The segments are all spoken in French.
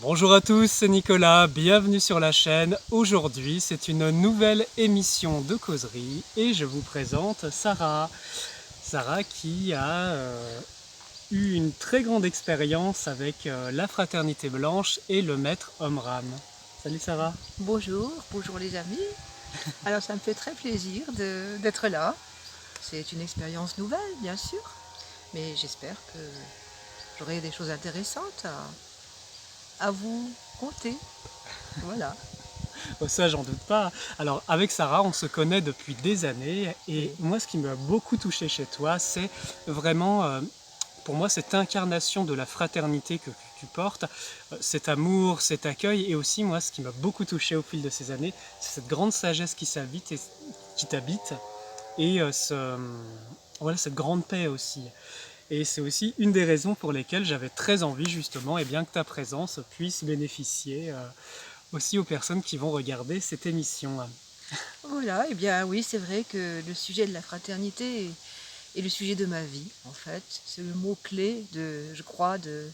Bonjour à tous, c'est Nicolas, bienvenue sur la chaîne. Aujourd'hui, c'est une nouvelle émission de causerie et je vous présente Sarah. Sarah qui a eu une très grande expérience avec la Fraternité Blanche et le maître Omram. Salut Sarah. Bonjour les amis. Alors ça me fait très plaisir d'être là. C'est une expérience nouvelle, bien sûr, mais j'espère que j'aurai des choses intéressantes à vous conter. Voilà. Oh, ça, j'en doute pas. Alors, avec Sarah, on se connaît depuis des années et Oui. moi, ce qui m'a beaucoup touché chez toi, c'est vraiment, pour moi, cette incarnation de la fraternité que tu portes, cet amour, cet accueil et aussi, moi, ce qui m'a beaucoup touché au fil de ces années, c'est cette grande sagesse qui t'habite et voilà, cette grande paix aussi. Et c'est aussi une des raisons pour lesquelles j'avais très envie justement et bien que ta présence puisse bénéficier aussi aux personnes qui vont regarder cette émission. Voilà, et bien oui, c'est vrai que le sujet de la fraternité est le sujet de ma vie, en fait. C'est le mot-clé je crois, de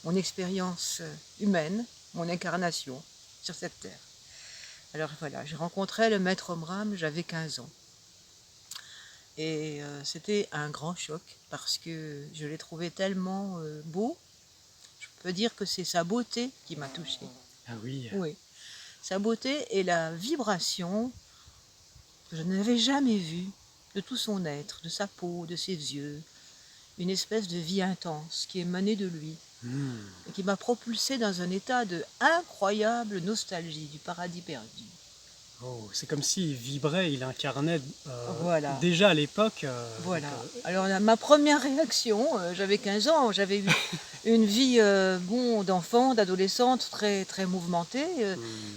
mon expérience humaine, mon incarnation sur cette terre. Alors voilà, j'ai rencontré le maître Omram, j'avais 15 ans. Et c'était un grand choc parce que je l'ai trouvé tellement beau. Je peux dire que c'est sa beauté qui m'a touchée. Ah oui. Oui, sa beauté et la vibration que je n'avais jamais vue de tout son être, de sa peau, de ses yeux. Une espèce de vie intense qui émanait de lui et qui m'a propulsée dans un état de incroyable nostalgie du paradis perdu. Oh, c'est comme s'il vibrait, il incarnait Voilà. déjà à l'époque. Voilà. Alors ma première réaction, j'avais 15 ans, j'avais eu une vie d'enfant, d'adolescente très, très mouvementée,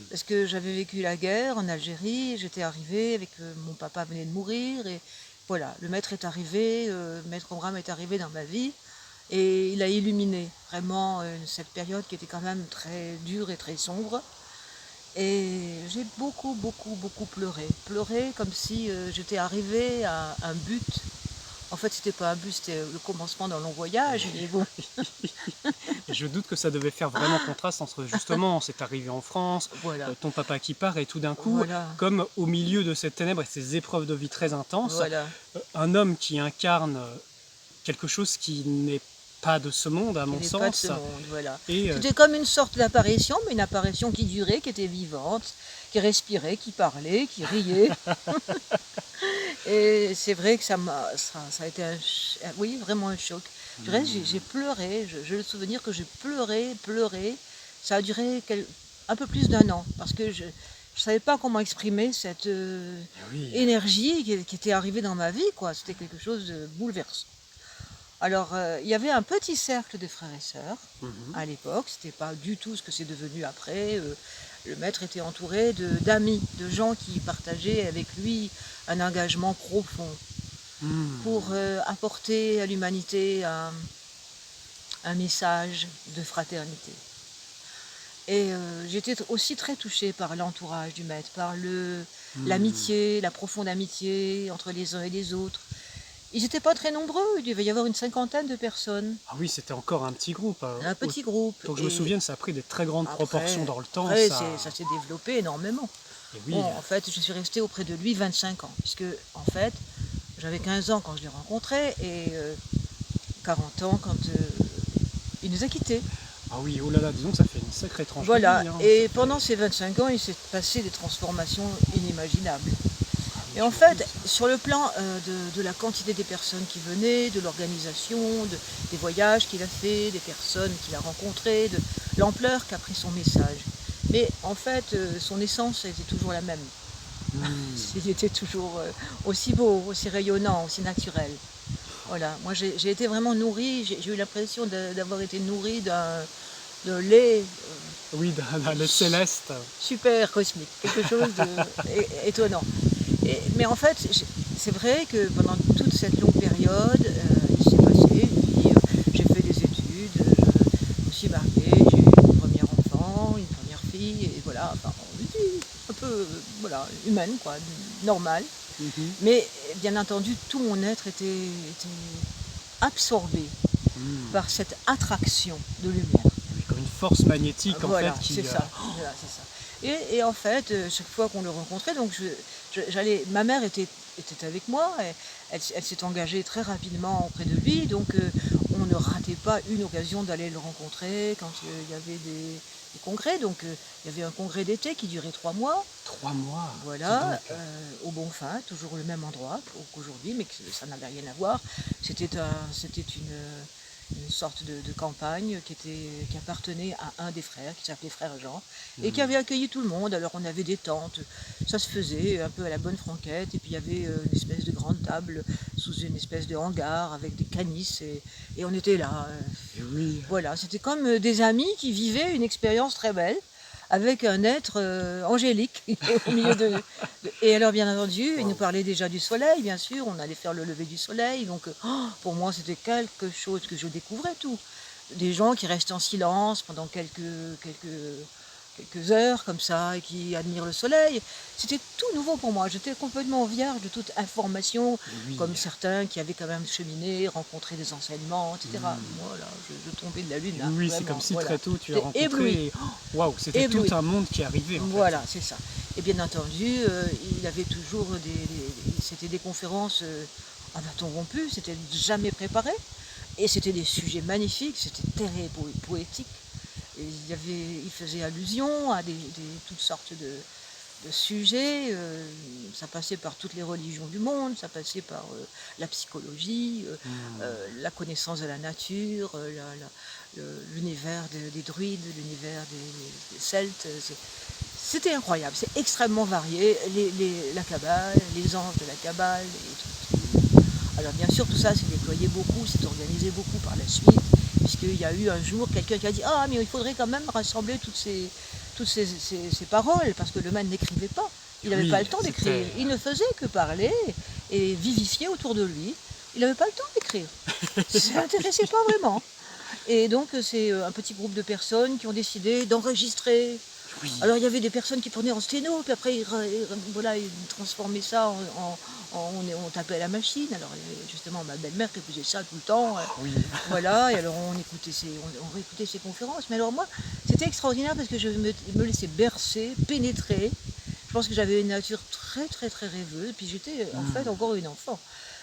parce que j'avais vécu la guerre en Algérie, j'étais arrivée avec mon papa venait de mourir, et voilà, le maître est arrivé, maître Omram est arrivé dans ma vie, et il a illuminé vraiment cette période qui était quand même très dure et très sombre. Et j'ai beaucoup pleuré. Pleuré comme si j'étais arrivée à un but. En fait, c'était pas un but, c'était le commencement d'un long voyage, mais bon. Et je doute que ça devait faire vraiment contraste entre justement, c'est arrivé en France, Voilà, ton papa qui part et tout d'un coup, voilà, comme au milieu de ces ténèbres et ces épreuves de vie très intenses, voilà. un homme qui incarne quelque chose qui n'est pas de ce monde à Qui mon n'est pas de ce sens. monde, voilà. Et C'était comme une sorte d'apparition, mais une apparition qui durait, qui était vivante, qui respirait, qui parlait, qui riait. Et c'est vrai que ça a été oui, vraiment un choc. Du reste, j'ai pleuré, j'ai le souvenir que j'ai pleuré. Ça a duré un peu plus d'un an, parce que je ne savais pas comment exprimer cette oui. énergie qui était arrivée dans ma vie, quoi. C'était quelque chose de bouleversant. Alors, il y avait un petit cercle de frères et sœurs à l'époque, c'était pas du tout ce que c'est devenu après. Le maître était entouré d'amis, de gens qui partageaient avec lui un engagement profond pour apporter à l'humanité un message de fraternité. Et j'étais aussi très touchée par l'entourage du maître, par l'amitié, la profonde amitié entre les uns et les autres. Ils n'étaient pas très nombreux, il devait y avoir une cinquantaine de personnes, Ah oui, c'était encore un petit groupe. un petit groupe. Donc je me Et souviens, ça a pris des très grandes proportions dans le temps. après ça s'est développé énormément. Et oui, Bon, en fait, je suis restée auprès de lui 25 ans, puisque en fait, j'avais 15 ans quand je l'ai rencontré et 40 ans quand il nous a quittés. ah oui, oh là là, disons que ça fait une sacrée tranche de Voilà, vie. Hein. et Ça pendant fait- ces 25 ans, il s'est passé des transformations inimaginables. Ah oui, Et en je me fait, doute. sur le plan de la quantité des personnes qui venaient, de l'organisation, des voyages qu'il a fait, des personnes qu'il a rencontrées, de l'ampleur qu'a pris son message. Mais en fait, son essence était toujours la même. Il était toujours aussi beau, aussi rayonnant, aussi naturel. Voilà, moi j'ai été vraiment nourrie, j'ai eu l'impression d'avoir été nourrie d'un lait Oui, dans le céleste. super cosmique, quelque chose d'étonnant. Mais en fait, c'est vrai que pendant toute cette longue période, il s'est passé, j'ai fait des études, je me suis mariée, j'ai eu une première enfant, une première fille, et voilà, enfin, une vie un peu voilà, humaine, quoi, normale. Mhm. Mais bien entendu, tout mon être était absorbé par cette attraction de lumière. Oui, comme une force magnétique en Voilà, fait qui... c'est ça. Voilà, c'est ça. Et en fait, chaque fois qu'on le rencontrait, donc j'allais, ma mère était avec moi, elle s'est engagée très rapidement auprès de lui, donc on ne ratait pas une occasion d'aller le rencontrer quand il y avait des congrès. Donc il y avait un congrès d'été qui durait 3 mois. 3 mois, dis donc. Voilà, au Bonfin, toujours le même endroit qu'aujourd'hui, mais que ça n'avait rien à voir. C'était une sorte de campagne qui appartenait à un des frères, qui s'appelait Frère Jean, et qui avait accueilli tout le monde. Alors on avait des tentes, ça se faisait un peu à la bonne franquette, et puis il y avait une espèce de grande table sous une espèce de hangar avec des canisses, et on était là. Et oui. Voilà, c'était comme des amis qui vivaient une expérience très belle avec un être angélique au milieu Et alors, bien entendu, il nous parlait déjà du soleil, bien sûr, on allait faire le lever du soleil, donc pour moi, c'était quelque chose que je découvrais tout. Des gens qui restent en silence pendant quelques heures, comme ça, et qui admirent le soleil. C'était tout nouveau pour moi, j'étais complètement vierge de toute information, Oui. comme certains qui avaient quand même cheminé, rencontré des enseignements, etc. Moi, là, je tombais de la lune, là, Oui, c'est vraiment, comme si voilà. très tôt tu l'as J'étais rencontré éblouie. et waouh, c'était tout Ébloui. un monde qui arrivait en fait. Voilà, c'est ça. Et bien entendu, il avait toujours c'était des conférences à bâton rompu, c'était jamais préparé. Et c'était des sujets magnifiques, c'était très poétique. Et il faisait allusion à toutes sortes de sujets. Ça passait par toutes les religions du monde, ça passait par la psychologie, la connaissance de la nature, l'univers des druides, l'univers des Celtes. C'était incroyable, c'est extrêmement varié. La Kabbale, les anges de la Kabbale. Alors bien sûr, tout ça s'est déployé beaucoup, s'est organisé beaucoup par la suite, puisqu'il y a eu un jour quelqu'un qui a dit « Ah, mais il faudrait quand même rassembler toutes ces paroles, parce que le man n'écrivait pas. Il n'avait pas le temps d'écrire. Il ne faisait que parler et vivifier autour de lui. Il n'avait pas le temps d'écrire. Ça ne l'intéressait pas vraiment. Et donc, c'est un petit groupe de personnes qui ont décidé d'enregistrer. Oui. Alors, il y avait des personnes qui prenaient en sténo, puis après, voilà, ils transformaient ça on tapait à la machine. Alors, justement, ma belle-mère qui faisait ça tout le temps. Oui. Voilà, et alors on réécoutait ses conférences. Mais alors moi, c'était extraordinaire parce que je me laissais bercer, pénétrer. Je pense que j'avais une nature très, très, très rêveuse. Puis j'étais en fait encore une enfant.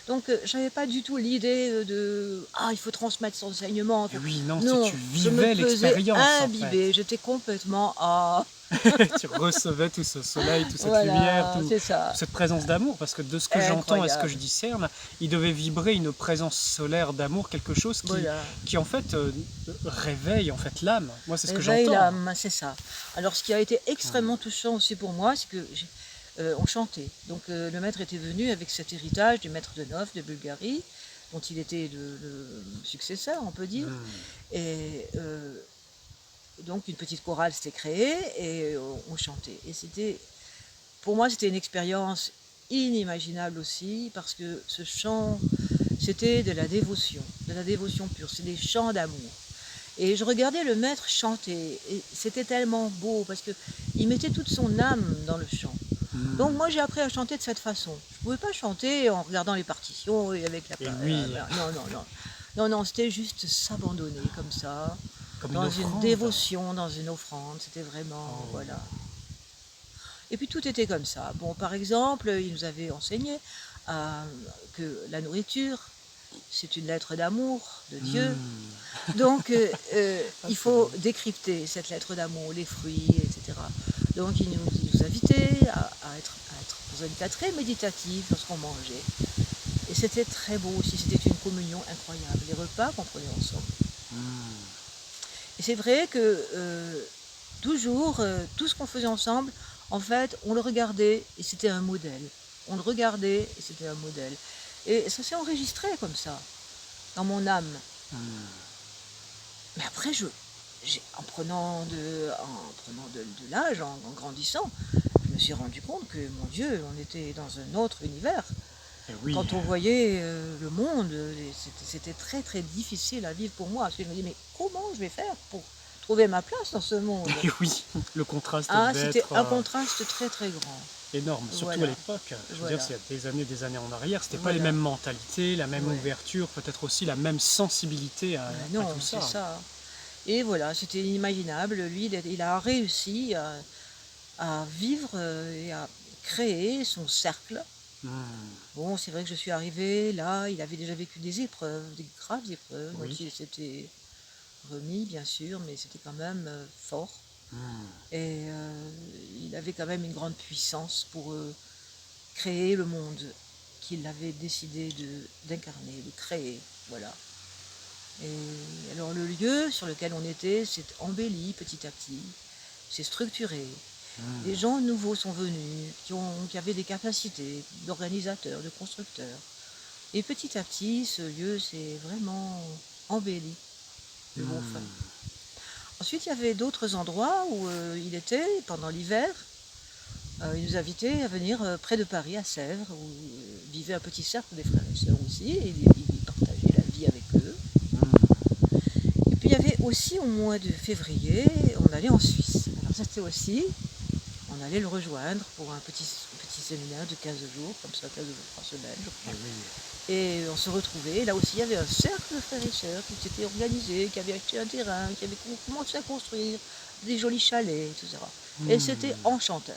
Donc, je n'avais pas du tout l'idée il faut transmettre son enseignement. Oui, non, Non, tu je me vivais faisais l'expérience en imbiber. J'étais complètement fait. Tu recevais tout ce soleil, toute cette lumière, c'est ça. toute cette présence d'amour, parce que de ce que j'entends et ce que je Incroyable. discerne, il devait vibrer une présence solaire d'amour, quelque chose Voilà. qui en fait réveille en fait l'âme. Moi, c'est ce que Réveille j'entends. l'âme, c'est ça. Alors, ce qui a été extrêmement touchant aussi pour moi, c'est que on chantait. Donc, le maître était venu avec cet héritage du maître de Nov de Bulgarie, dont il était le successeur, on peut dire. Et donc, une petite chorale s'était créée et on chantait. Et pour moi, c'était une expérience inimaginable aussi, parce que ce chant, c'était de la dévotion pure, c'est des chants d'amour. Et je regardais le maître chanter, et c'était tellement beau, parce qu'il mettait toute son âme dans le chant. Donc moi j'ai appris à chanter de cette façon. Je ne pouvais pas chanter en regardant les partitions et avec Et oui. non, c'était juste s'abandonner comme ça, Comme dans une une offrande. dévotion, dans une offrande, c'était vraiment, voilà. Et puis tout était comme ça. Bon, par exemple, il nous avait enseigné que la nourriture, c'est une lettre d'amour de Dieu. Donc, il faut décrypter cette lettre d'amour, les fruits, etc. Donc, il nous invitait à être dans un état très méditatif lorsqu'on mangeait. Et c'était très beau aussi, c'était une communion incroyable, les repas qu'on prenait ensemble. Et c'est vrai que toujours, tout ce qu'on faisait ensemble, en fait, on le regardait et c'était un modèle. On le regardait et c'était un modèle. Et ça s'est enregistré comme ça, dans mon âme. Mais après, en prenant de l'âge, en grandissant, je me suis rendu compte que, mon Dieu, on était dans un autre univers. Et oui. Quand on voyait le monde, c'était très très difficile à vivre pour moi. Parce que je me dis, mais comment je vais faire pour trouver ma place dans ce monde? Et oui, le contraste devait C'était être un contraste très très grand. énorme, surtout Voilà. à l'époque. Je veux dire, s'il y a des années en arrière, c'était pas les Voilà. mêmes mentalités, la même Ouais. ouverture, peut-être aussi la même sensibilité à Non, tout ça. c'est ça. Et voilà, c'était inimaginable. Lui, il a réussi à vivre et à créer son cercle. Bon, c'est vrai que je suis arrivée là, il avait déjà vécu des épreuves, des graves épreuves, dont Oui. il s'était remis, bien sûr, mais c'était quand même fort. Et il avait quand même une grande puissance pour créer le monde qu'il avait décidé d'incarner, de créer. Voilà. Et alors le lieu sur lequel on était s'est embelli petit à petit, s'est structuré. Des gens nouveaux sont venus, qui avaient des capacités d'organisateurs, de constructeurs. Et petit à petit, ce lieu s'est vraiment embelli de bon fin. Ensuite, il y avait d'autres endroits où il était pendant l'hiver. Il nous invitait à venir près de Paris, à Sèvres, où vivait un petit cercle des frères et sœurs aussi, et il partageait la vie avec eux. Et puis il y avait aussi au mois de février, on allait en Suisse. Alors ça c'était aussi, on allait le rejoindre pour un petit séminaire de 15 jours, comme ça, 15 jours par semaine, je crois. Et on se retrouvait, là aussi il y avait un cercle de frères et sœurs qui s'était organisé, qui avait acheté un terrain, qui avait commencé à construire des jolis chalets, etc. Et c'était enchanteur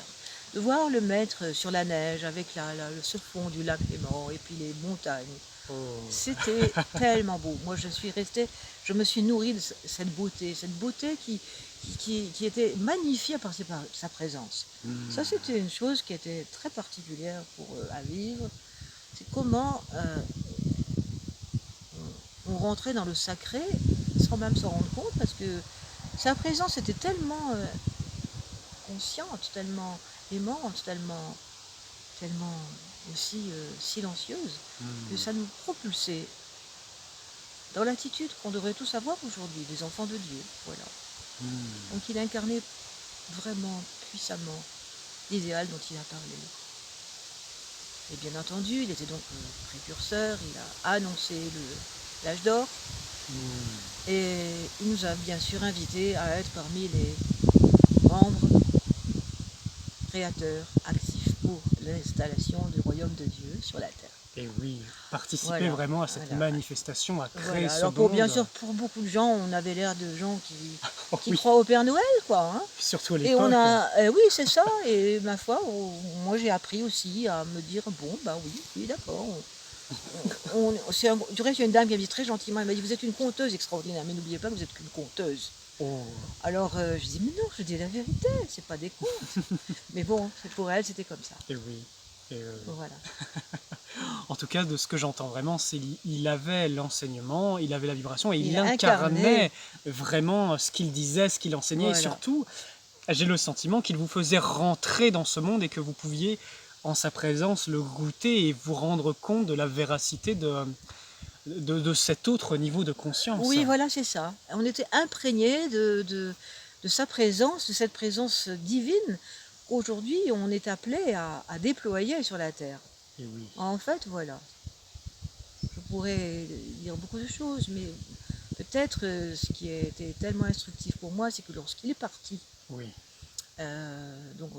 de voir le maître sur la neige avec ce fond du lac Léman et puis les montagnes. C'était tellement beau. Moi, je me suis nourrie de cette beauté qui était magnifiée par sa présence. Ça, c'était une chose qui était très particulière à vivre. C'est comment on rentrait dans le sacré sans même s'en rendre compte, parce que sa présence était tellement consciente, tellement aimante, tellement aussi silencieuse, que ça nous propulsait dans l'attitude qu'on devrait tous avoir aujourd'hui, des enfants de Dieu. Voilà. Donc il incarnait vraiment puissamment l'idéal dont il a parlé. Et bien entendu, il était donc précurseur, il a annoncé l'âge d'or, et il nous a bien sûr invités à être parmi les membres créateurs actifs pour l'installation du royaume de Dieu sur la terre. Et oui, participer Voilà, vraiment à cette voilà. manifestation, à créer Voilà. ce Alors monde. bien sûr, pour beaucoup de gens, on avait l'air de gens qui Oui, croient au Père Noël, quoi. Hein. surtout à Et on l'époque. oui, c'est ça. Et ma foi, moi j'ai appris aussi à me dire, bon, bah oui, d'accord. Du reste, il y a une dame qui m'a dit très gentiment, elle m'a dit, vous êtes une conteuse extraordinaire, mais n'oubliez pas que vous êtes qu'une conteuse. Oh. Alors je dis, mais non, je dis la vérité, c'est pas des contes. Mais bon, pour elle, c'était comme ça. Et oui. Voilà. En tout cas, de ce que j'entends vraiment, c'est qu'il avait l'enseignement, il avait la vibration et il incarné. incarnait vraiment ce qu'il disait, ce qu'il enseignait. Voilà. Et surtout, j'ai le sentiment qu'il vous faisait rentrer dans ce monde et que vous pouviez, en sa présence, le goûter et vous rendre compte de la véracité de cet autre niveau de conscience. Oui, voilà, c'est ça. On était imprégnés de sa présence, de cette présence divine qu'aujourd'hui on est appelé à déployer sur la terre. Et oui. En fait, voilà. Je pourrais dire beaucoup de choses, mais peut-être ce qui a été tellement instructif pour moi, c'est que lorsqu'il est parti, Oui. donc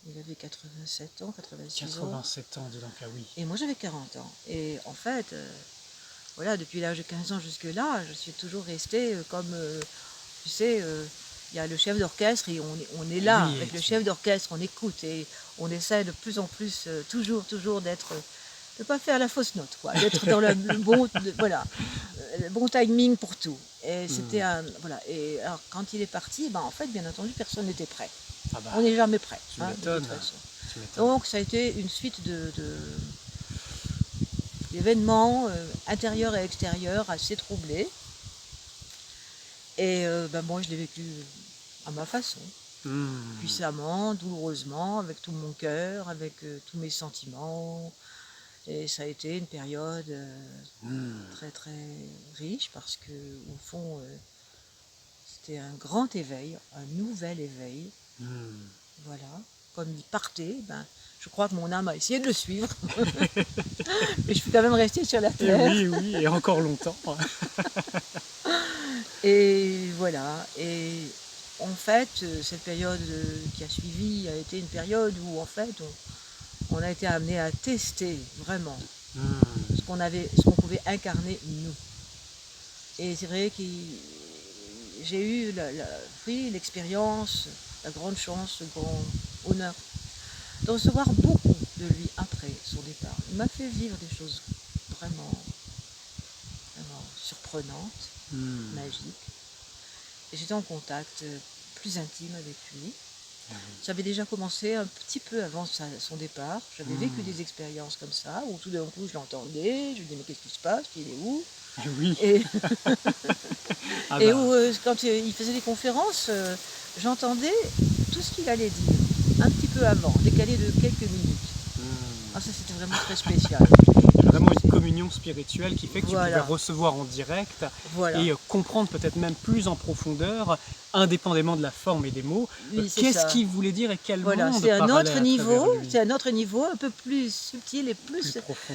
il avait 87 ans, 86 ans. 87 ans, dis donc, ah oui. Et moi j'avais 40 ans. Et en fait, voilà, depuis l'âge de 15 ans jusque-là, je suis toujours restée comme, tu sais, il y a le chef d'orchestre et on est là, Oui, avec le chef d'orchestre, on écoute et on essaie de plus en plus, toujours d'être, de ne pas faire la fausse note, quoi, d'être dans le bon timing pour tout. Et c'était voilà. Et alors quand il est parti, en fait, bien entendu, personne n'était prêt. Ah bah, On n'est jamais prêt, tu de m'étonnes. toute façon. Donc ça a été une suite d'événements intérieurs et extérieurs assez troublés. Et moi, je l'ai vécu à ma façon, puissamment, douloureusement, avec tout mon cœur, avec tous mes sentiments. Et ça a été une période très très riche parce que au fond, c'était un grand éveil, un nouvel éveil. Voilà. Comme il partait, je crois que mon âme a essayé de le suivre. Mais je suis quand même restée sur la terre. Et oui, et encore longtemps. Et voilà. Et en fait, cette période qui a suivi a été une période où en fait on a été amené à tester vraiment ce qu'on pouvait incarner nous. Et c'est vrai qu'il j'ai eu oui, l'expérience, la grande chance, le grand honneur de recevoir beaucoup de lui après son départ. Il m'a fait vivre des choses vraiment, vraiment surprenantes, magiques. Et j'étais en contact plus intime avec lui. J'avais déjà commencé un petit peu avant son départ. J'avais vécu des expériences comme ça, où tout d'un coup je l'entendais, je lui disais mais qu'est-ce qui se passe, il est où? Oui. Et, Ah et bah, où quand il faisait des conférences, j'entendais tout ce qu'il allait dire, un petit peu avant, décalé de quelques minutes. Ah ça c'était vraiment très spécial. il y a vraiment une communion spirituelle qui fait que tu pouvais Voilà, recevoir en direct voilà, et comprendre peut-être même plus en profondeur, indépendamment de la forme et des mots, oui c'est qu'est-ce ça. qu'il voulait dire et quel Voilà, monde parlait à travers lui. c'est un autre niveau, un peu plus subtil et Plus plus, profond.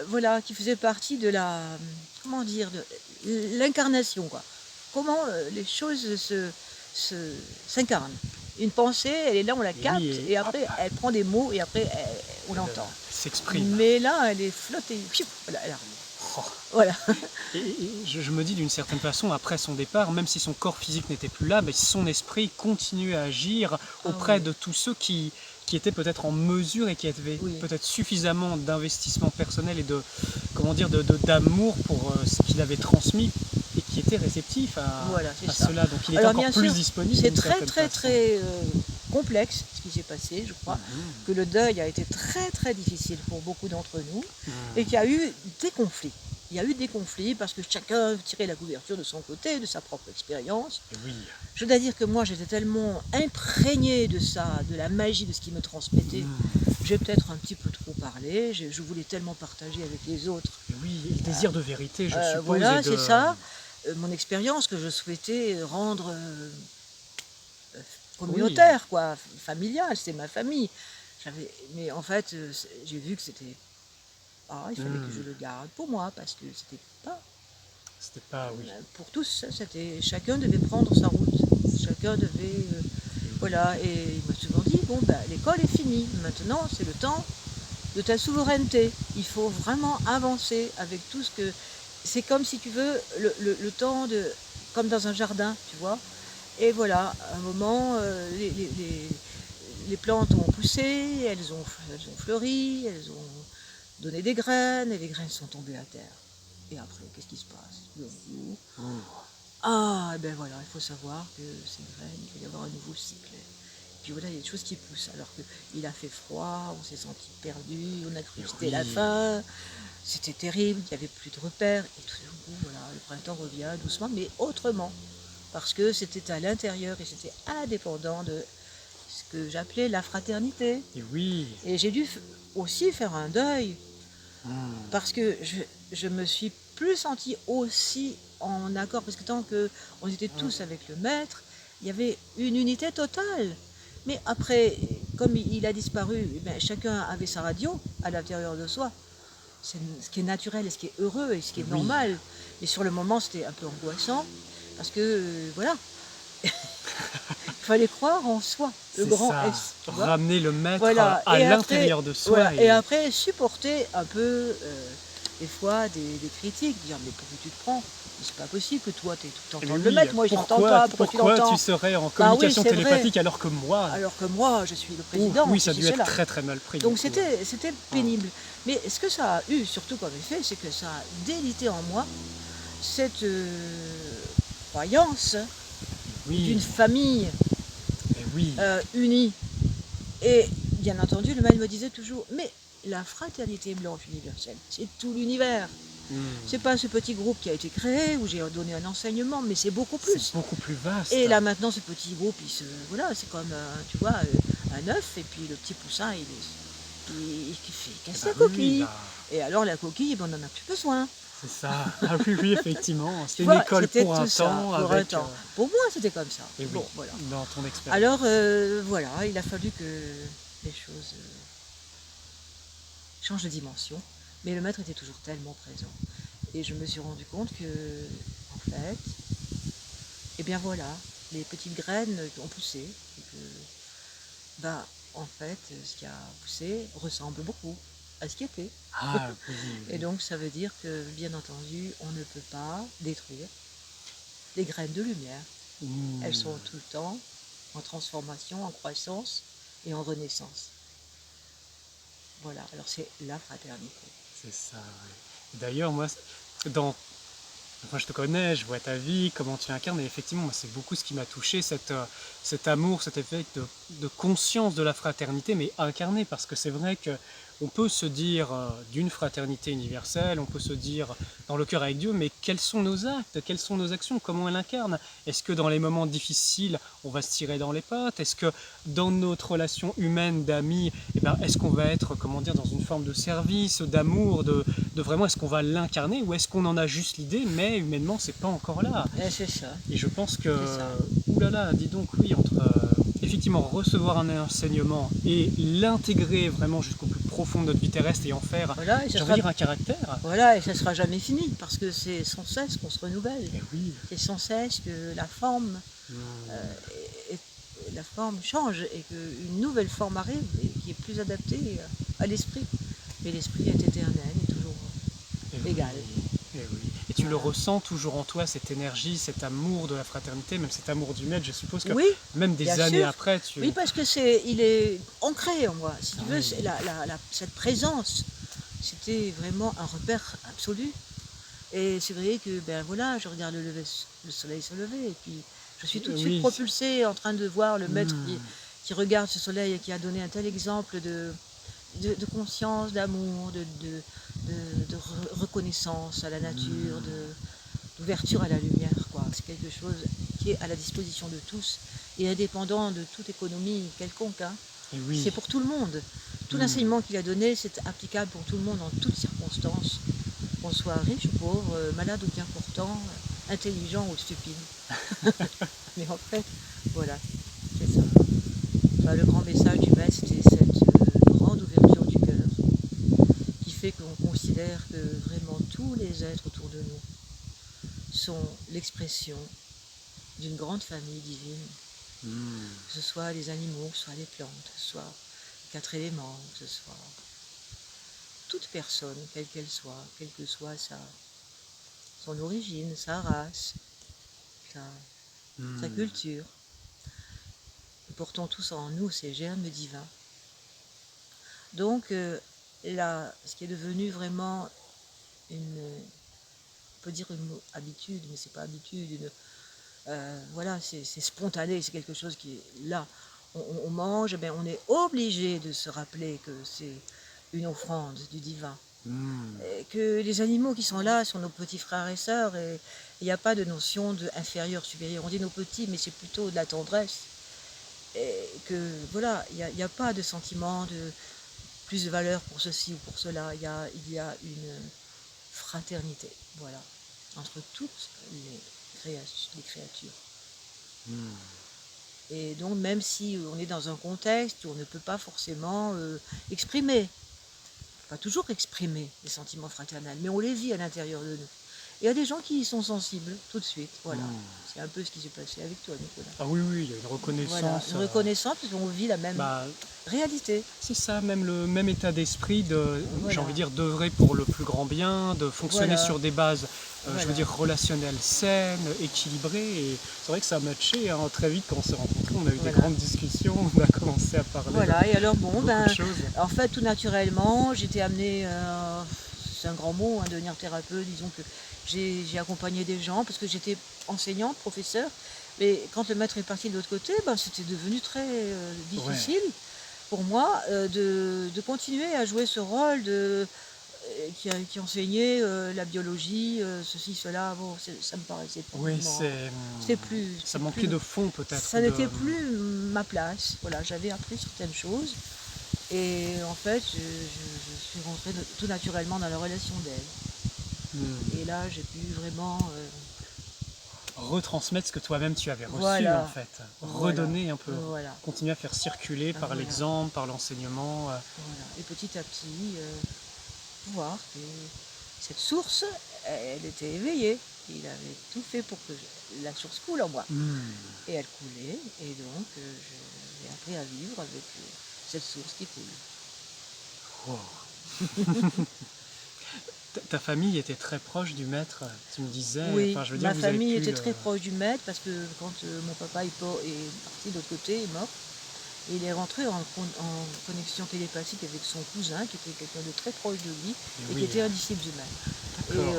voilà, qui faisait partie de la, comment dire, de l'incarnation, quoi. Comment les choses s'incarnent. Une pensée, elle est là, on la Et oui, capte, et et hop, après, elle prend des mots, et après, on elle l'entend. s'exprime. Mais là, elle est flottée, pfiou, voilà, elle arrive. Oh. Voilà. Et je me dis d'une certaine façon, après son départ, même si son corps physique n'était plus là, mais son esprit continuait à agir Ah auprès oui, de tous ceux qui étaient peut-être en mesure et qui avaient oui, peut-être suffisamment d'investissement personnel et de, comment dire, d'amour pour ce qu'il avait transmis et qui étaient réceptifs voilà, c'est à ça. cela. Donc il était Alors encore bien plus sûr, disponible c'est d'une très certaine très façon. très complexe ce qui s'est passé, je crois, que le deuil a été très très difficile pour beaucoup d'entre nous et qu'il y a eu des conflits. Il y a eu des conflits parce que chacun tirait la couverture de son côté, de sa propre expérience. Et oui. Je dois dire que moi j'étais tellement imprégnée de ça, de la magie de ce qu'il me transmettait. J'ai peut-être un petit peu trop parlé, je voulais tellement partager avec les autres. Et oui, et le désir de vérité, je suppose, Voilà, et de... c'est ça. Mon expérience que je souhaitais rendre Oui, communautaire, quoi, familiale, c'est ma famille. Mais en fait, j'ai vu que c'était... Ah, il fallait que je le garde pour moi, parce que c'était pas c'était pas... Oui. pour tous, c'était chacun devait prendre sa route, chacun devait... voilà, et il m'a souvent dit, bon, ben, l'école est finie, maintenant c'est le temps de ta souveraineté. Il faut vraiment avancer avec tout ce que... C'est comme si tu veux, le temps de... comme dans un jardin, tu vois. Et voilà, à un moment, les plantes ont poussé, elles ont fleuri, elles ont donné des graines, et les graines sont tombées à terre. Et après, qu'est-ce qui se passe? Ah, et ben voilà, il faut savoir que ces graines, il va y avoir un nouveau cycle. Et puis voilà, il y a des choses qui poussent, alors qu'il a fait froid, on s'est senti perdu, on a cru que c'était la fin, c'était terrible, il n'y avait plus de repères, et tout d'un coup, voilà, le printemps revient doucement, mais autrement, parce que c'était à l'intérieur et c'était indépendant de ce que j'appelais la fraternité. Et oui. Et j'ai dû aussi faire un deuil, parce que je me suis plus sentie aussi en accord, parce que tant qu'on était tous avec le maître, il y avait une unité totale. Mais après, comme il a disparu, eh bien, chacun avait sa radio à l'intérieur de soi. C'est ce qui est naturel et ce qui est heureux et ce qui est Oui. normal. Mais sur le moment, c'était un peu angoissant, parce que, voilà, il fallait croire en soi, le C'est grand ça, S. Tu vois, ramener le maître voilà. à Et après, l'intérieur de soi. voilà. Et après, supporter un peu, des fois, des critiques, dire mais pourquoi tu te prends? C'est pas possible que toi, tu Eh entends bien le oui, maître, moi je l'entends pas, pourquoi tu l'entends? tu serais en Bah oui, communication c'est vrai. télépathique alors que moi... Alors que moi, je suis le président, oui, ça a ceci, dû être cela. très très mal pris. Donc du coup. c'était pénible. Mais ce que ça a eu surtout comme effet, c'est que ça a délité en moi cette croyance d'une Oui, famille eh oui, unie. Et bien entendu, le maître me disait toujours, mais la fraternité blanche universelle, c'est tout l'univers. C'est pas ce petit groupe qui a été créé, où j'ai donné un enseignement, mais c'est beaucoup c'est plus. beaucoup plus vaste. Et là maintenant, ce petit groupe, voilà, c'est comme, tu vois, un œuf, et puis le petit poussin, il casse la Eh ben oui, coquille. là, Et alors la coquille, ben, on n'en a plus besoin. c'est ça. Ah oui, oui, effectivement. Tu C'était une vois, école c'était pour un tout ça, temps pour un avec... temps. Pour moi, c'était comme ça. et oui, Bon, voilà. dans ton expérience. Alors, voilà, il a fallu que les choses changent de dimension. Mais le maître était toujours tellement présent. Et je me suis rendu compte que, en fait, eh bien voilà, les petites graines qui ont poussé, et que, bah, en fait, ce qui a poussé ressemble beaucoup à ce qui était. Ah oui, Et oui. donc, ça veut dire que, bien entendu, on ne peut pas détruire les graines de lumière. Elles Mmh. sont tout le temps en transformation, en croissance et en renaissance. Voilà, alors c'est la fraternité. C'est ça, ouais. D'ailleurs, moi, dans enfin, je te connais, je vois ta vie, comment tu incarnes, et effectivement, moi, c'est beaucoup ce qui m'a touché, cet amour, cet effet de conscience de la fraternité, mais incarné, parce que c'est vrai que on peut se dire d'une fraternité universelle, on peut se dire dans le cœur avec Dieu, mais quels sont nos actes, quelles sont nos actions, comment elle incarne? Est-ce que dans les moments difficiles, on va se tirer dans les pattes? Est-ce que dans notre relation humaine d'amis, eh ben, est-ce qu'on va être, comment dire, dans une forme de service, d'amour, de vraiment, est-ce qu'on va l'incarner ou est-ce qu'on en a juste l'idée, mais humainement, c'est pas encore là. Et c'est ça, Et je pense que, c'est ça. oulala, dis donc, oui, entre effectivement recevoir un enseignement et l'intégrer vraiment jusqu'au plus profond de notre vie terrestre et en faire, Voilà, et ça j'ai envie de sera, dire, un caractère. voilà, et ça sera jamais fini, parce que c'est sans cesse qu'on se renouvelle. Et oui. C'est sans cesse que la forme, Mmh. euh, la forme change et qu'une nouvelle forme arrive et qui est plus adaptée à l'esprit. Mais l'esprit est éternel et toujours Et égal. oui. Et oui. Et tu le Voilà. ressens toujours en toi, cette énergie, cet amour de la fraternité, même cet amour du maître. Je suppose que Oui, même bien des années sûr. après, Oui, parce que il est ancré en moi. Si Ah tu veux, oui. cette présence, c'était vraiment un repère absolu. Et c'est vrai que, ben voilà, je regarde le soleil se lever, et puis je suis tout de suite Oui. propulsée en train de voir le maître Mmh. qui regarde ce soleil et qui a donné un tel exemple de conscience, d'amour, reconnaissance à la nature, Mmh. d'ouverture à la lumière, quoi. C'est quelque chose qui est à la disposition de tous et indépendant de toute économie quelconque, hein. Et C'est oui. pour tout le monde. Tout Mmh. l'enseignement qu'il a donné, c'est applicable pour tout le monde en toutes circonstances, qu'on soit riche ou pauvre, malade ou bien portant, intelligent ou stupide. Mais en fait, voilà, c'est ça. Enfin, le grand message du maître, c'était cette grande ouverture du cœur qui fait qu'on considère que vraiment tous les êtres autour de nous sont l'expression d'une grande famille divine, Mmh. que ce soit les animaux, que ce soit les plantes, que ce soit les quatre éléments, que ce soit toute personne, quelle qu'elle soit, quelle que soit son origine, sa race, sa, sa Mmh. culture. Nous portons tous en nous ces germes divins. Donc là, ce qui est devenu vraiment on peut dire une habitude, mais c'est pas habitude, voilà, c'est spontané, c'est quelque chose qui est là. On mange, eh bien, on est obligé de se rappeler que c'est une offrande du divin. Mmh. Et que les animaux qui sont là sont nos petits frères et sœurs, et il n'y a pas de notion de inférieur, supérieur. On dit nos petits, mais c'est plutôt de la tendresse. Et que voilà, il y a pas de sentiment de plus de valeur pour ceci ou pour cela. Il y a une fraternité, voilà, entre toutes les créatures. Mmh. Et donc, même si on est dans un contexte où on ne peut pas forcément exprimer, pas toujours exprimer les sentiments fraternels, mais on les vit à l'intérieur de nous. Et il y a des gens qui y sont sensibles tout de suite, voilà. Mmh. C'est un peu ce qui s'est passé avec toi, Nicolas. Ah oui, oui, il y a une Voilà, reconnaissance. une reconnaissance parce qu'on vit la même Bah, réalité. c'est ça, même le même état d'esprit de, j'ai envie Voilà, de dire, d'œuvrer pour le plus grand bien, de fonctionner voilà, sur des bases, je veux voilà. dire, relationnelles saines, équilibrées. Et c'est vrai que ça a matché, hein, très vite quand on s'est rencontrés, on a eu des Voilà. grandes discussions, on a commencé à parler de Voilà, et alors bon, beaucoup de ben, choses. en fait, tout naturellement, j'étais amenée, c'est un grand mot, hein, devenir thérapeute, disons que j'ai accompagné des gens, parce que j'étais enseignante, professeure, mais quand le maître est parti de l'autre côté, ben, c'était devenu très Ouais. difficile pour moi de continuer à jouer ce rôle qui enseignait la biologie, ceci, cela, bon, ça me paraissait pas Oui, vraiment, ça c'était manquait plus, de fond peut-être ça ou de. n'était plus ma place, voilà, j'avais appris certaines choses, et en fait, je suis rentrée tout naturellement dans la relation d'aide. Et Hmm. là, j'ai pu vraiment, Retransmettre ce que toi-même tu avais reçu en voilà, fait, voilà, redonner un peu, voilà, continuer à faire circuler par voilà, l'exemple, par l'enseignement. voilà. Et petit à petit, voir que cette source, elle était éveillée. Il avait tout fait pour que la source coule en moi. Hmm. Et elle coulait, et donc j'ai appris à vivre avec cette source qui coule. Wow. Ta famille était très proche du maître, tu me disais. Oui, Enfin, je veux dire, ma vous avez famille pu était le... très proche du maître parce que quand mon papa est parti de l'autre côté, est mort, et il est rentré en connexion télépathique avec son cousin, qui était quelqu'un de très proche de lui Et et qui oui, était un disciple du maître. Et d'accord.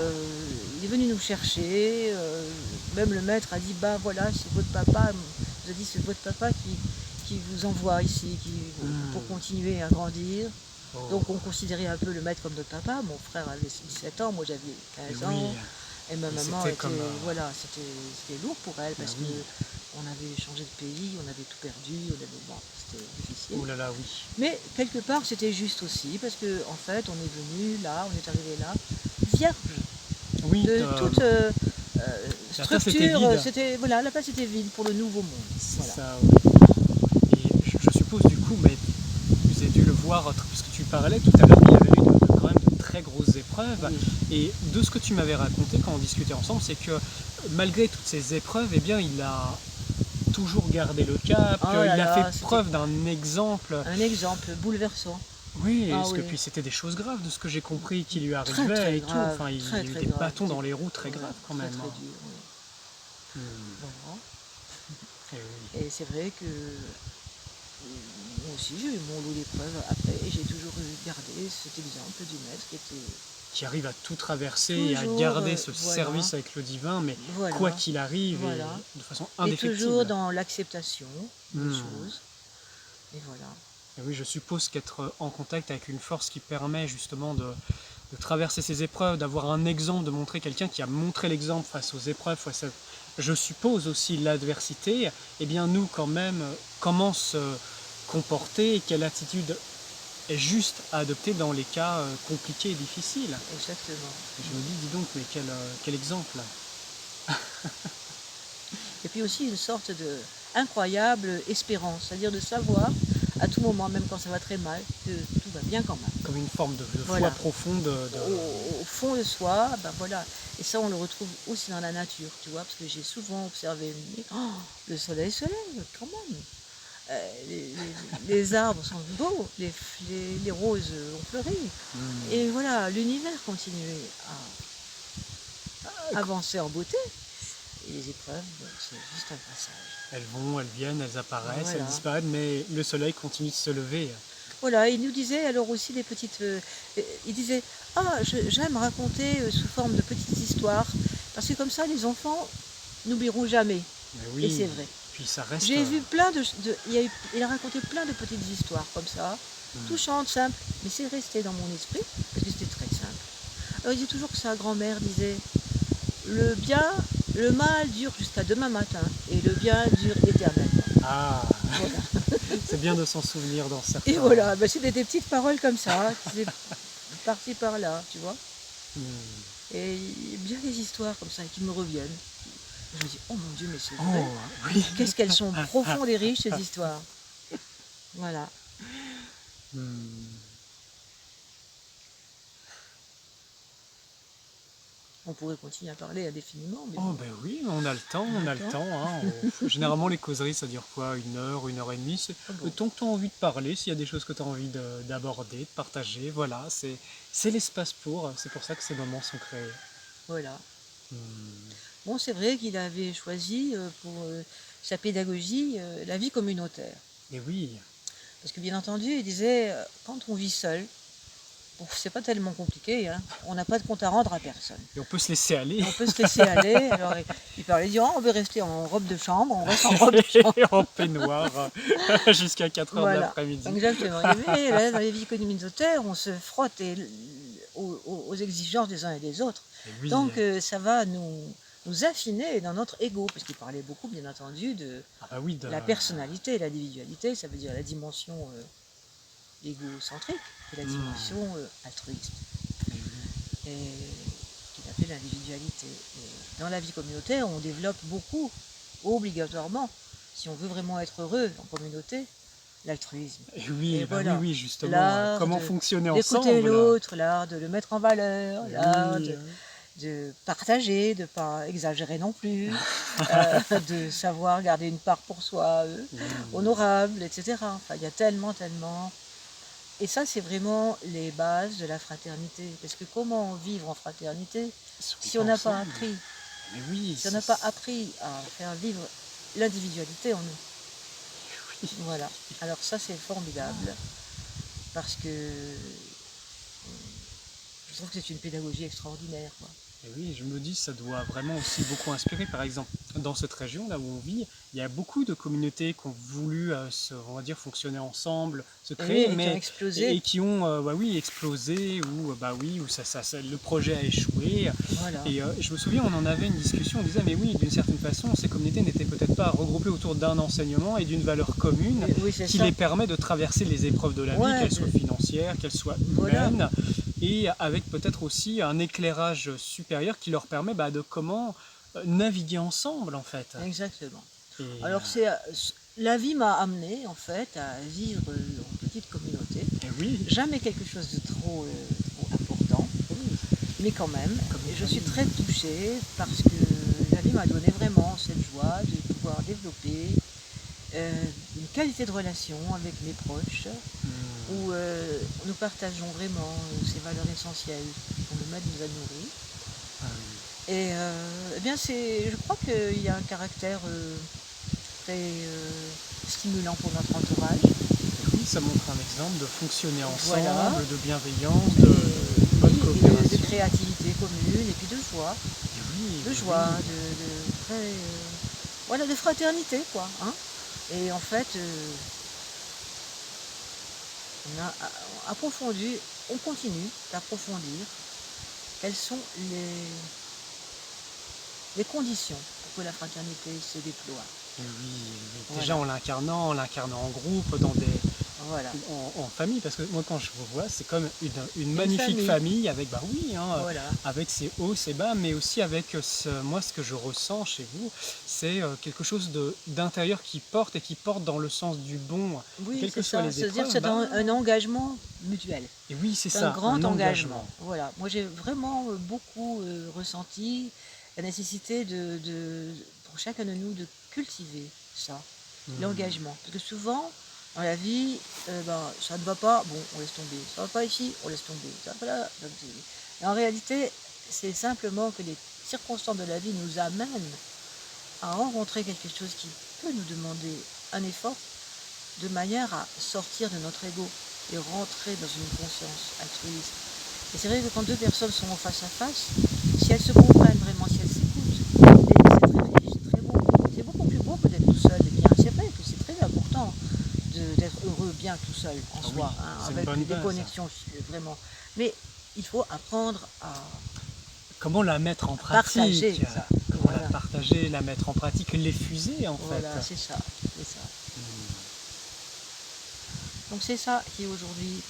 il est venu nous chercher. Même le maître a dit, bah voilà, c'est votre papa. Il nous a dit, c'est votre papa qui vous envoie ici, pour Hmm. continuer à grandir. Oh. Donc on considérait un peu le maître comme notre papa. Mon frère avait 17 ans, moi j'avais Et 15 oui, ans. Et ma et maman c'était était, comme... voilà, c'était lourd pour elle bah parce que oui, on avait changé de pays, on avait tout perdu, bon, c'était difficile. oh là là, oui. Mais quelque part c'était juste aussi parce que en fait on est venu là, on est arrivé là, vierge Oui, de toute la place était structure. vide. C'était voilà, la place était vide pour le nouveau monde. C'est Voilà. ça, oui. Et je suppose du coup, mais vous avez dû le voir, parce que tu parlais tout à l'heure, il y avait eu quand même de très grosses épreuves. Oui. Et de ce que tu m'avais raconté quand on discutait ensemble, c'est que malgré toutes ces épreuves, eh bien, il a toujours gardé le cap, Oh là il a fait là, c'était preuve d'un exemple. un exemple bouleversant. Oui, Ah parce que oui, puis c'était des choses graves de ce que j'ai compris qui lui très arrivaient très et tout. grave, Enfin, il y très a eu très des grave. bâtons dans les roues très Ouais, graves quand très même. très Hein. dur. Oui. Hmm. Voilà. Et oui. Et c'est vrai que moi aussi j'ai eu mon lot d'épreuves après, et j'ai toujours gardé cet exemple du maître qui était Qui arrive à tout traverser et à toujours, garder ce voilà, service avec le divin, mais quoi voilà, qu'il arrive et voilà, de façon et toujours indéfectible. dans l'acceptation des Hmm. choses, et voilà. Et oui, je suppose qu'être en contact avec une force qui permet justement de traverser ces épreuves, d'avoir un exemple, de montrer quelqu'un qui a montré l'exemple face aux épreuves, face à, je suppose aussi l'adversité, eh bien nous quand même, comment se comporter et quelle attitude est juste à adopter dans les cas compliqués et difficiles. Exactement. Et je me dis, dis donc, mais quel exemple. Et puis aussi une sorte de incroyable espérance, c'est-à-dire de savoir à tout moment, même quand ça va très mal, que tout va bien quand même. Comme une forme de foi Voilà. profonde. Au fond de soi, ben voilà. Et ça, on le retrouve aussi dans la nature, tu vois, parce que j'ai souvent observé le soleil se lève, quand même. Les arbres sont beaux, les roses ont fleuri. Et voilà, l'univers continue à avancer en beauté. Et les épreuves, c'est juste un passage. Elles vont, elles viennent, elles apparaissent, elles Voilà. disparaissent, mais le soleil continue de se lever. Voilà, il nous disait alors aussi des petites. Il disait, j'aime raconter sous forme de petites histoires, parce que comme ça, les enfants n'oublieront jamais. Mais Et oui, c'est vrai. puis ça reste... J'ai vu plein il a raconté plein de petites histoires comme ça, touchantes, simples, mais c'est resté dans mon esprit, parce que c'était très simple. Alors il disait toujours que sa grand-mère disait, le mal dure jusqu'à demain matin, et le bien dure éternellement. Ah, Voilà. c'est bien de s'en souvenir dans certains... Et voilà, c'était des petites paroles comme ça, qui étaient parties par là, tu vois. Et il y a bien des histoires comme ça qui me reviennent. Je me dis, oh mon Dieu, mais c'est vrai. Oh, oui. Qu'est-ce qu'elles sont profondes et riches, ces histoires. Voilà. On pourrait continuer à parler indéfiniment. Mais Oh bon. ben oui, on a le temps, on a le temps. Hein. Généralement les causeries ça dure quoi, 1 heure et demie. C'est le temps que tu as envie de parler, s'il y a des choses que tu as envie d'aborder, de partager, voilà, c'est l'espace pour, c'est pour ça que ces moments sont créés. Voilà. Bon, c'est vrai qu'il avait choisi pour sa pédagogie la vie communautaire. Et oui. Parce que bien entendu, il disait, quand on vit seul, bon, c'est pas tellement compliqué, hein. On n'a pas de compte à rendre à personne. Et on peut se laisser aller. On peut se laisser aller. Alors, il parlait, il dit, on veut rester en robe de chambre, on reste en robe de chambre. En peignoir jusqu'à 4 heures de Voilà, l'après-midi. exactement. Mais là, dans les vies communautaires, on se frotte aux exigences des uns et des autres. Et oui. Donc, ça va nous affiner dans notre ego, parce qu'il parlait beaucoup, bien entendu, de la personnalité, l'individualité, ça veut dire la dimension égocentrique et la dimension altruiste, et qu'il appelait l'individualité. Et dans la vie communautaire, on développe beaucoup, obligatoirement, si on veut vraiment être heureux en communauté, l'altruisme. Et oui, et voilà, oui, justement, comment fonctionner ensemble. D'écouter l'autre, l'art de le mettre en valeur, l'art de partager, de ne pas exagérer non plus, de savoir garder une part pour soi, honorable, etc. Enfin, il y a tellement Et ça, c'est vraiment les bases de la fraternité. Parce que comment vivre en fraternité si on n'a pas ensemble. appris, Mais oui, si on n'a pas appris à faire vivre l'individualité en nous. oui. Voilà. Alors ça, c'est formidable parce que je trouve que c'est une pédagogie extraordinaire, quoi. Et oui, je me dis, ça doit vraiment aussi beaucoup inspirer. Par exemple, dans cette région, là où on vit, il y a beaucoup de communautés qui ont voulu, on va dire, fonctionner ensemble, se Et oui, créer, et qui ont mais explosé. et qui ont, bah oui, explosé, ou bah oui, où le projet a échoué. Voilà. Et je me souviens, on en avait une discussion, on disait, mais oui, d'une certaine façon, ces communautés n'étaient peut-être pas regroupées autour d'un enseignement et d'une valeur commune Oui, c'est qui ça. les permet de traverser les épreuves de la vie, Ouais, qu'elles soient financières, qu'elles soient voilà. humaines, et avec peut-être aussi un éclairage supérieur qui leur permet de comment naviguer ensemble en fait. Exactement. Et Alors la vie m'a amené en fait à vivre en petite communauté. et oui, Jamais quelque chose de trop important, mais quand même, comme je suis très touchée parce que la vie m'a donné vraiment cette joie de pouvoir développer une qualité de relation avec mes proches où nous partageons vraiment ces valeurs essentielles qu'on nous met nous a nourris. Et eh bien je crois qu'il y a un caractère très stimulant pour notre entourage. oui, ça montre un exemple de fonctionner ensemble, Voilà. de bienveillance, de bonne Oui, et coopération. de créativité commune et puis de joie. Et oui, De oui, joie, oui. voilà, de fraternité, quoi. Hein. Et en fait, on a approfondi, on continue d'approfondir quelles sont les conditions pour que la fraternité se déploie. Et oui, oui. Voilà. Déjà en l'incarnant en groupe, dans Voilà. en famille, parce que moi quand je vous vois, c'est comme une magnifique famille avec, bah oui, hein, Voilà. avec ses hauts, ses bas, mais aussi avec moi ce que je ressens chez vous, c'est quelque chose d'intérieur qui porte et qui porte dans le sens du bon, Oui, quelles c'est que soient ça. les C'est-à-dire que épreuves, c'est un engagement mutuel. et oui, c'est C'est un ça, grand un engagement. engagement. Voilà. Moi, j'ai vraiment beaucoup ressenti la nécessité pour chacun de nous de cultiver ça, l'engagement. Parce que souvent, dans la vie, ça ne va pas, bon, on laisse tomber. Ça ne va pas ici, on laisse tomber. Ça va pas là, donc, et en réalité, c'est simplement que les circonstances de la vie nous amènent à rencontrer quelque chose qui peut nous demander un effort de manière à sortir de notre ego et rentrer dans une conscience altruiste. Et c'est vrai que quand deux personnes sont face à face, si elles se comprennent vraiment, si elles s'écoutent, c'est très riche, c'est très beau. C'est beaucoup plus beau que d'être tout seul et bien. C'est vrai que c'est très important d'être heureux bien tout seul en soi, Oui, hein, c'est une avec bonne des base. connexions vraiment. Mais il faut apprendre à Comment la mettre en partager pratique, ça. comment Voilà. la partager, la mettre en pratique, l'effuser en Voilà, fait. c'est ça, c'est ça. Donc c'est ça qui est aujourd'hui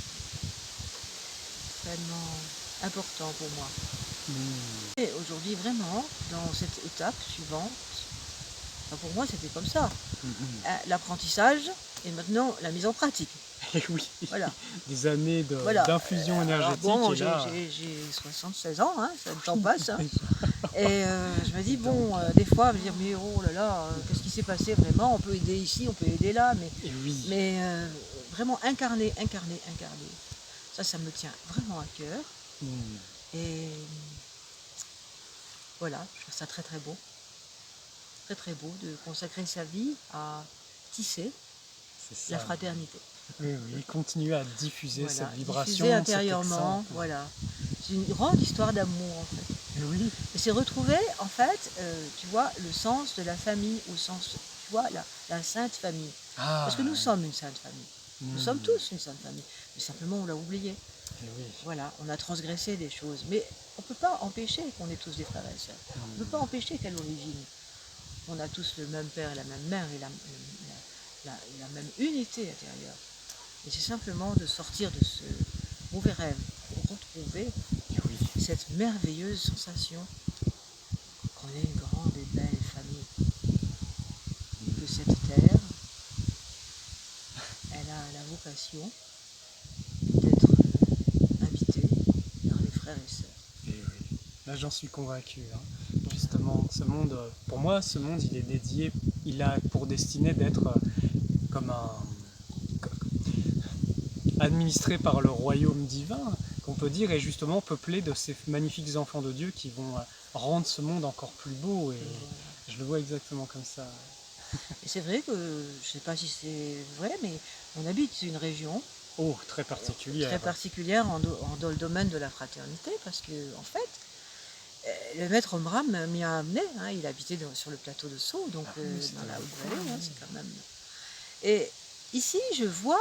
extrêmement important pour moi. Et aujourd'hui, vraiment, dans cette étape suivante, pour moi, c'était comme ça. L'apprentissage et maintenant la mise en pratique. Et oui, Voilà. des années Voilà. d'infusion énergétique. Bon, et là, j'ai 76 ans, hein, ça, le temps passe. Hein. déjà. Et je me dis, bon, des fois, je me dire, mais oh là là, qu'est-ce qui s'est passé vraiment? On peut aider ici, on peut aider là, Et oui. mais vraiment incarner. Ça me tient vraiment à cœur. Et voilà, je trouve ça très très beau. Très très beau de consacrer sa vie à tisser la fraternité. Oui, oui, continuer à diffuser Voilà, cette vibration. diffuser intérieurement, voilà. C'est une grande histoire d'amour en fait. Et oui. Et c'est retrouver en fait, tu vois, le sens de la famille au sens, tu vois, la sainte famille. Parce que nous sommes une sainte famille. Nous sommes tous une sainte famille. Mais simplement on l'a oublié. Et oui. Voilà, on a transgressé des choses. Mais on ne peut pas empêcher qu'on ait tous des frères et sœurs. On ne peut pas empêcher qu'à l'origine, on a tous le même père et la même mère et la même unité intérieure. Et c'est simplement de sortir de ce mauvais rêve pour retrouver cette merveilleuse sensation qu'on est une grande et belle famille. Et que cette terre, elle a la vocation d'être habitée par les frères et sœurs. Et oui. Là, j'en suis convaincu. Hein. Justement, ce monde, pour moi, ce monde, il est dédié, il a pour destinée d'être comme un... administré par le royaume divin, qu'on peut dire, est justement peuplé de ces magnifiques enfants de Dieu qui vont rendre ce monde encore plus beau. Et Voilà. je le vois exactement comme ça. Et c'est vrai que, je ne sais pas si c'est vrai, mais on habite une région Oh, très très particulière. particulière dans le domaine de la fraternité, parce que en fait, le maître Omram m'y a amené, hein, il habitait sur le plateau de Sceaux, donc Ah oui, dans c'était la le coin, Haute-Vallée, hein, oui. c'est quand même... Et ici, je vois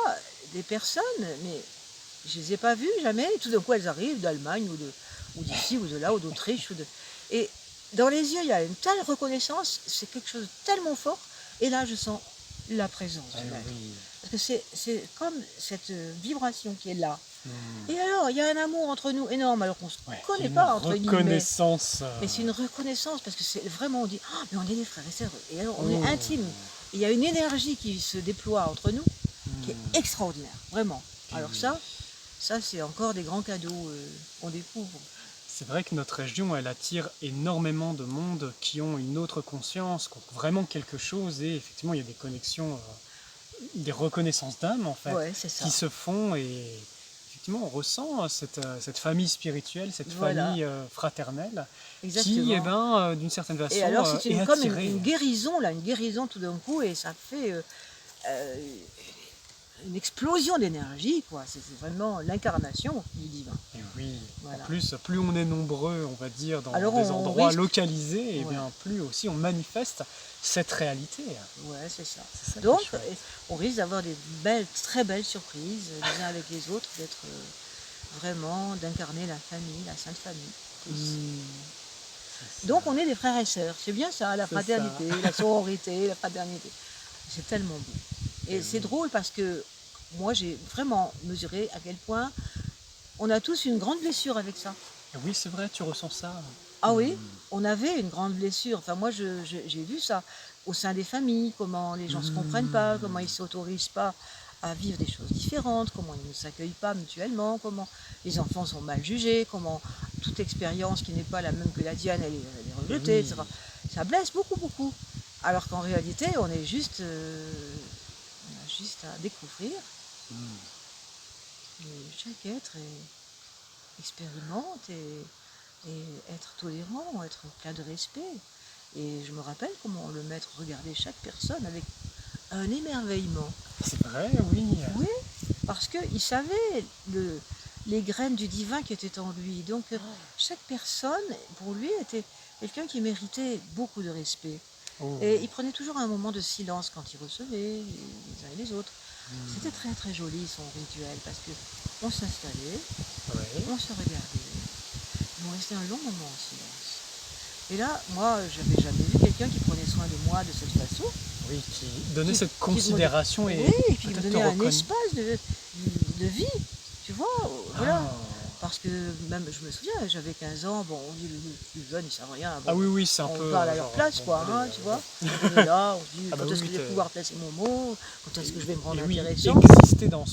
des personnes, mais je les ai pas vues jamais, et tout d'un coup, elles arrivent d'Allemagne ou d'ici, ou de là, ou d'Autriche, et dans les yeux, il y a une telle reconnaissance, c'est quelque chose de tellement fort, et là, je sens la présence Eh du maître. oui. Parce que c'est comme cette vibration qui est là. Hmm. Et alors, il y a un amour entre nous énorme, alors qu'on ne se Ouais, il y a connaît une pas, entre guillemets. reconnaissance. Mais c'est une reconnaissance, parce que c'est vraiment, on dit, ah, mais on est des frères et sœurs, et alors on est Oh. intimes. Et il y a une énergie qui se déploie entre nous, qui est Hmm. extraordinaire, vraiment. Eh Alors oui. ça c'est encore des grands cadeaux qu'on découvre. C'est vrai que notre région, elle attire énormément de monde qui ont une autre conscience, qui ont vraiment quelque chose, et effectivement, il y a des connexions, des reconnaissances d'âme, en fait, Ouais, c'est qui ça. se font, et effectivement, on ressent cette famille spirituelle, cette Voilà, famille fraternelle, qui, eh exactement. ben, d'une certaine Et façon, alors c'est est comme attirée. une guérison, là, une guérison tout d'un coup, et ça fait euh, une explosion d'énergie, quoi. C'est vraiment l'incarnation du divin. Et oui, en Voilà. plus, plus on est nombreux, on va dire, dans Alors des on endroits risque, localisés, et ouais, bien plus aussi on manifeste cette réalité. ouais, c'est ça. C'est ça qui est Donc, chouette. on risque d'avoir des très belles surprises les uns avec les autres, d'être vraiment, d'incarner la famille, la Sainte Famille, tous. Hmm, c'est ça. Donc, on est des frères et sœurs. C'est bien ça, la C'est ça. fraternité, la sororité, la fraternité. C'est tellement beau. Et Et c'est oui. drôle parce que moi, j'ai vraiment mesuré à quel point on a tous une grande blessure avec ça. Et oui, c'est vrai, tu ressens ça. Ah Hmm. oui, on avait une grande blessure. Enfin, moi, j'ai vu ça au sein des familles, comment les gens ne se comprennent pas, comment ils Hmm. ne s'autorisent pas à vivre des choses différentes, comment ils ne s'accueillent pas mutuellement, comment les enfants sont mal jugés, comment toute expérience qui n'est pas la même que la tienne, elle est Et rejetée, oui. etc. Ça blesse beaucoup, beaucoup. Alors qu'en réalité, on a juste à découvrir. Hmm. Et chaque être expérimente et être tolérant, être plein de respect. Et je me rappelle comment le maître regardait chaque personne avec un émerveillement. C'est vrai, oui. Oui, parce qu'il savait les graines du divin qui étaient en lui. Donc chaque personne, pour lui, était quelqu'un qui méritait beaucoup de respect. Oh. Et il prenait toujours un moment de silence quand il recevait les uns et les autres. C'était Hmm. très très joli son rituel, parce que on s'installait, Ouais. on se regardait, on restait un long moment en silence. Et là, moi, j'avais jamais vu quelqu'un qui prenait soin de moi de cette façon, Oui, qui donnait qui, cette qui me, considération oui, et et puis qui me peut-être te donnait un reconnaît. espace de vie, tu vois, voilà. Ah. Parce que même, je me souviens, j'avais 15 ans, bon, on dit les plus jeunes, ils savent rien, Ah bon, oui, oui, c'est un on peu parle à leur genre, place, bon, quoi, allez, hein, tu vois. bon. On est là, on se dit, Ah bah quand oui, est-ce que oui, je vais pouvoir placer mon mot, quand est-ce que je vais me rendre et oui, intéressant, exister dans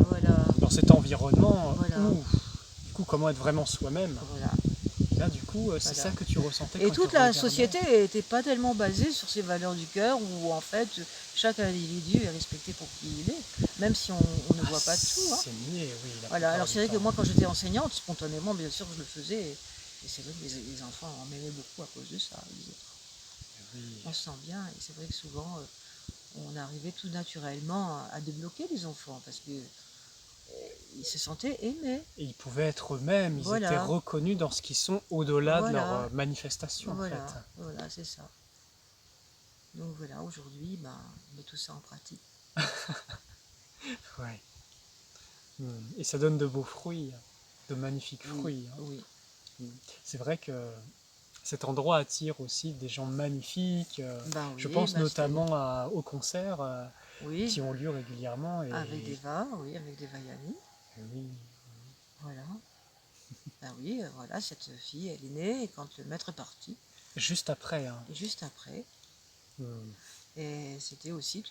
voilà, dans cet environnement voilà, où, du coup, comment être vraiment soi-même. voilà. Là, du coup, c'est Voilà. ça que tu ressentais Et quand ils te toute la regardaient. société n'était pas tellement basée sur ces valeurs du cœur, où en fait chaque individu est respecté pour qui il est, même si on ne Ah, voit pas tout. Hein. c'est niais, oui, la Voilà. plupart Alors du c'est vrai que temps. moi, quand j'étais enseignante, spontanément, bien sûr, je le faisais, et c'est vrai que les enfants en m'aimaient beaucoup à cause de ça. Oui. On se sent bien, et c'est vrai que souvent on arrivait tout naturellement à débloquer les enfants, parce que ils se sentaient aimés. Et ils pouvaient être eux-mêmes, ils étaient Voilà, reconnus dans ce qu'ils sont au-delà de leur voilà, manifestation, en fait. voilà, voilà, c'est ça. Donc voilà, aujourd'hui, ben, on met tout ça en pratique. Ouais. Et ça donne de beaux fruits, de magnifiques Oui, fruits. Hein. oui, C'est vrai que cet endroit attire aussi des gens magnifiques. ben Je oui, pense ben c'était, notamment aux concerts oui, qui ont lieu régulièrement. avec Et Deva, oui, avec Devayani, oui, voilà. Ben oui, voilà, cette fille, elle est née, et quand le maître est parti, juste après. Hein. et juste après, Hmm. et c'était aussi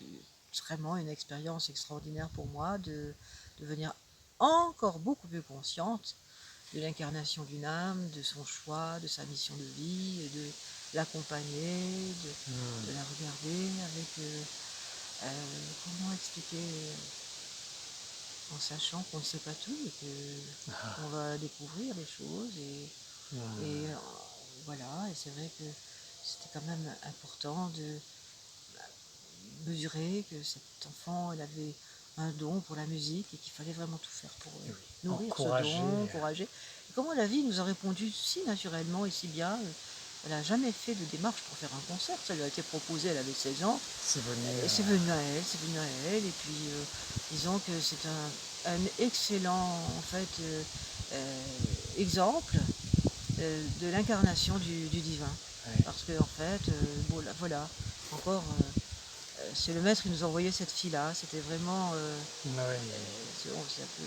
vraiment une expérience extraordinaire pour moi de devenir encore beaucoup plus consciente de l'incarnation d'une âme, de son choix, de sa mission de vie, et de l'accompagner, de la regarder avec, comment expliquer, en sachant qu'on ne sait pas tout et qu'on va découvrir des choses. Et voilà, et c'est vrai que c'était quand même important de mesurer que cet enfant il avait un don pour la musique et qu'il fallait vraiment tout faire pour nourrir ce don, encourager. Et comment la vie nous a répondu si naturellement et si bien. Elle n'a jamais fait de démarche pour faire un concert. Ça lui a été proposé, elle avait 16 ans. C'est venu. Et c'est venu à elle, c'est venu à elle. Et puis, disons que c'est un excellent en fait, exemple de l'incarnation du divin. Ouais. Parce que en fait, bon, là, voilà, encore, c'est le maître qui nous envoyait cette fille-là. C'était vraiment, c'est un peu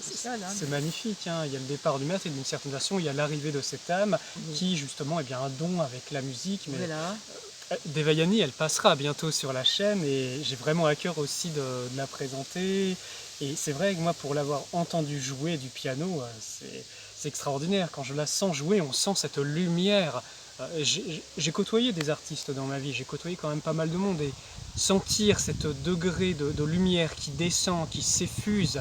spécial, hein. C'est magnifique, hein. Il y a le départ du maître et d'une certaine façon, il y a l'arrivée de cette âme qui, justement, est bien un don avec la musique. Mais Voilà. Devayani, elle passera bientôt sur la chaîne et j'ai vraiment à cœur aussi de la présenter. Et c'est vrai que moi, pour l'avoir entendu jouer du piano, c'est extraordinaire. Quand je la sens jouer, on sent cette lumière. J'ai côtoyé des artistes dans ma vie, j'ai côtoyé quand même pas mal de monde et sentir cette degré de lumière qui descend, qui s'effuse,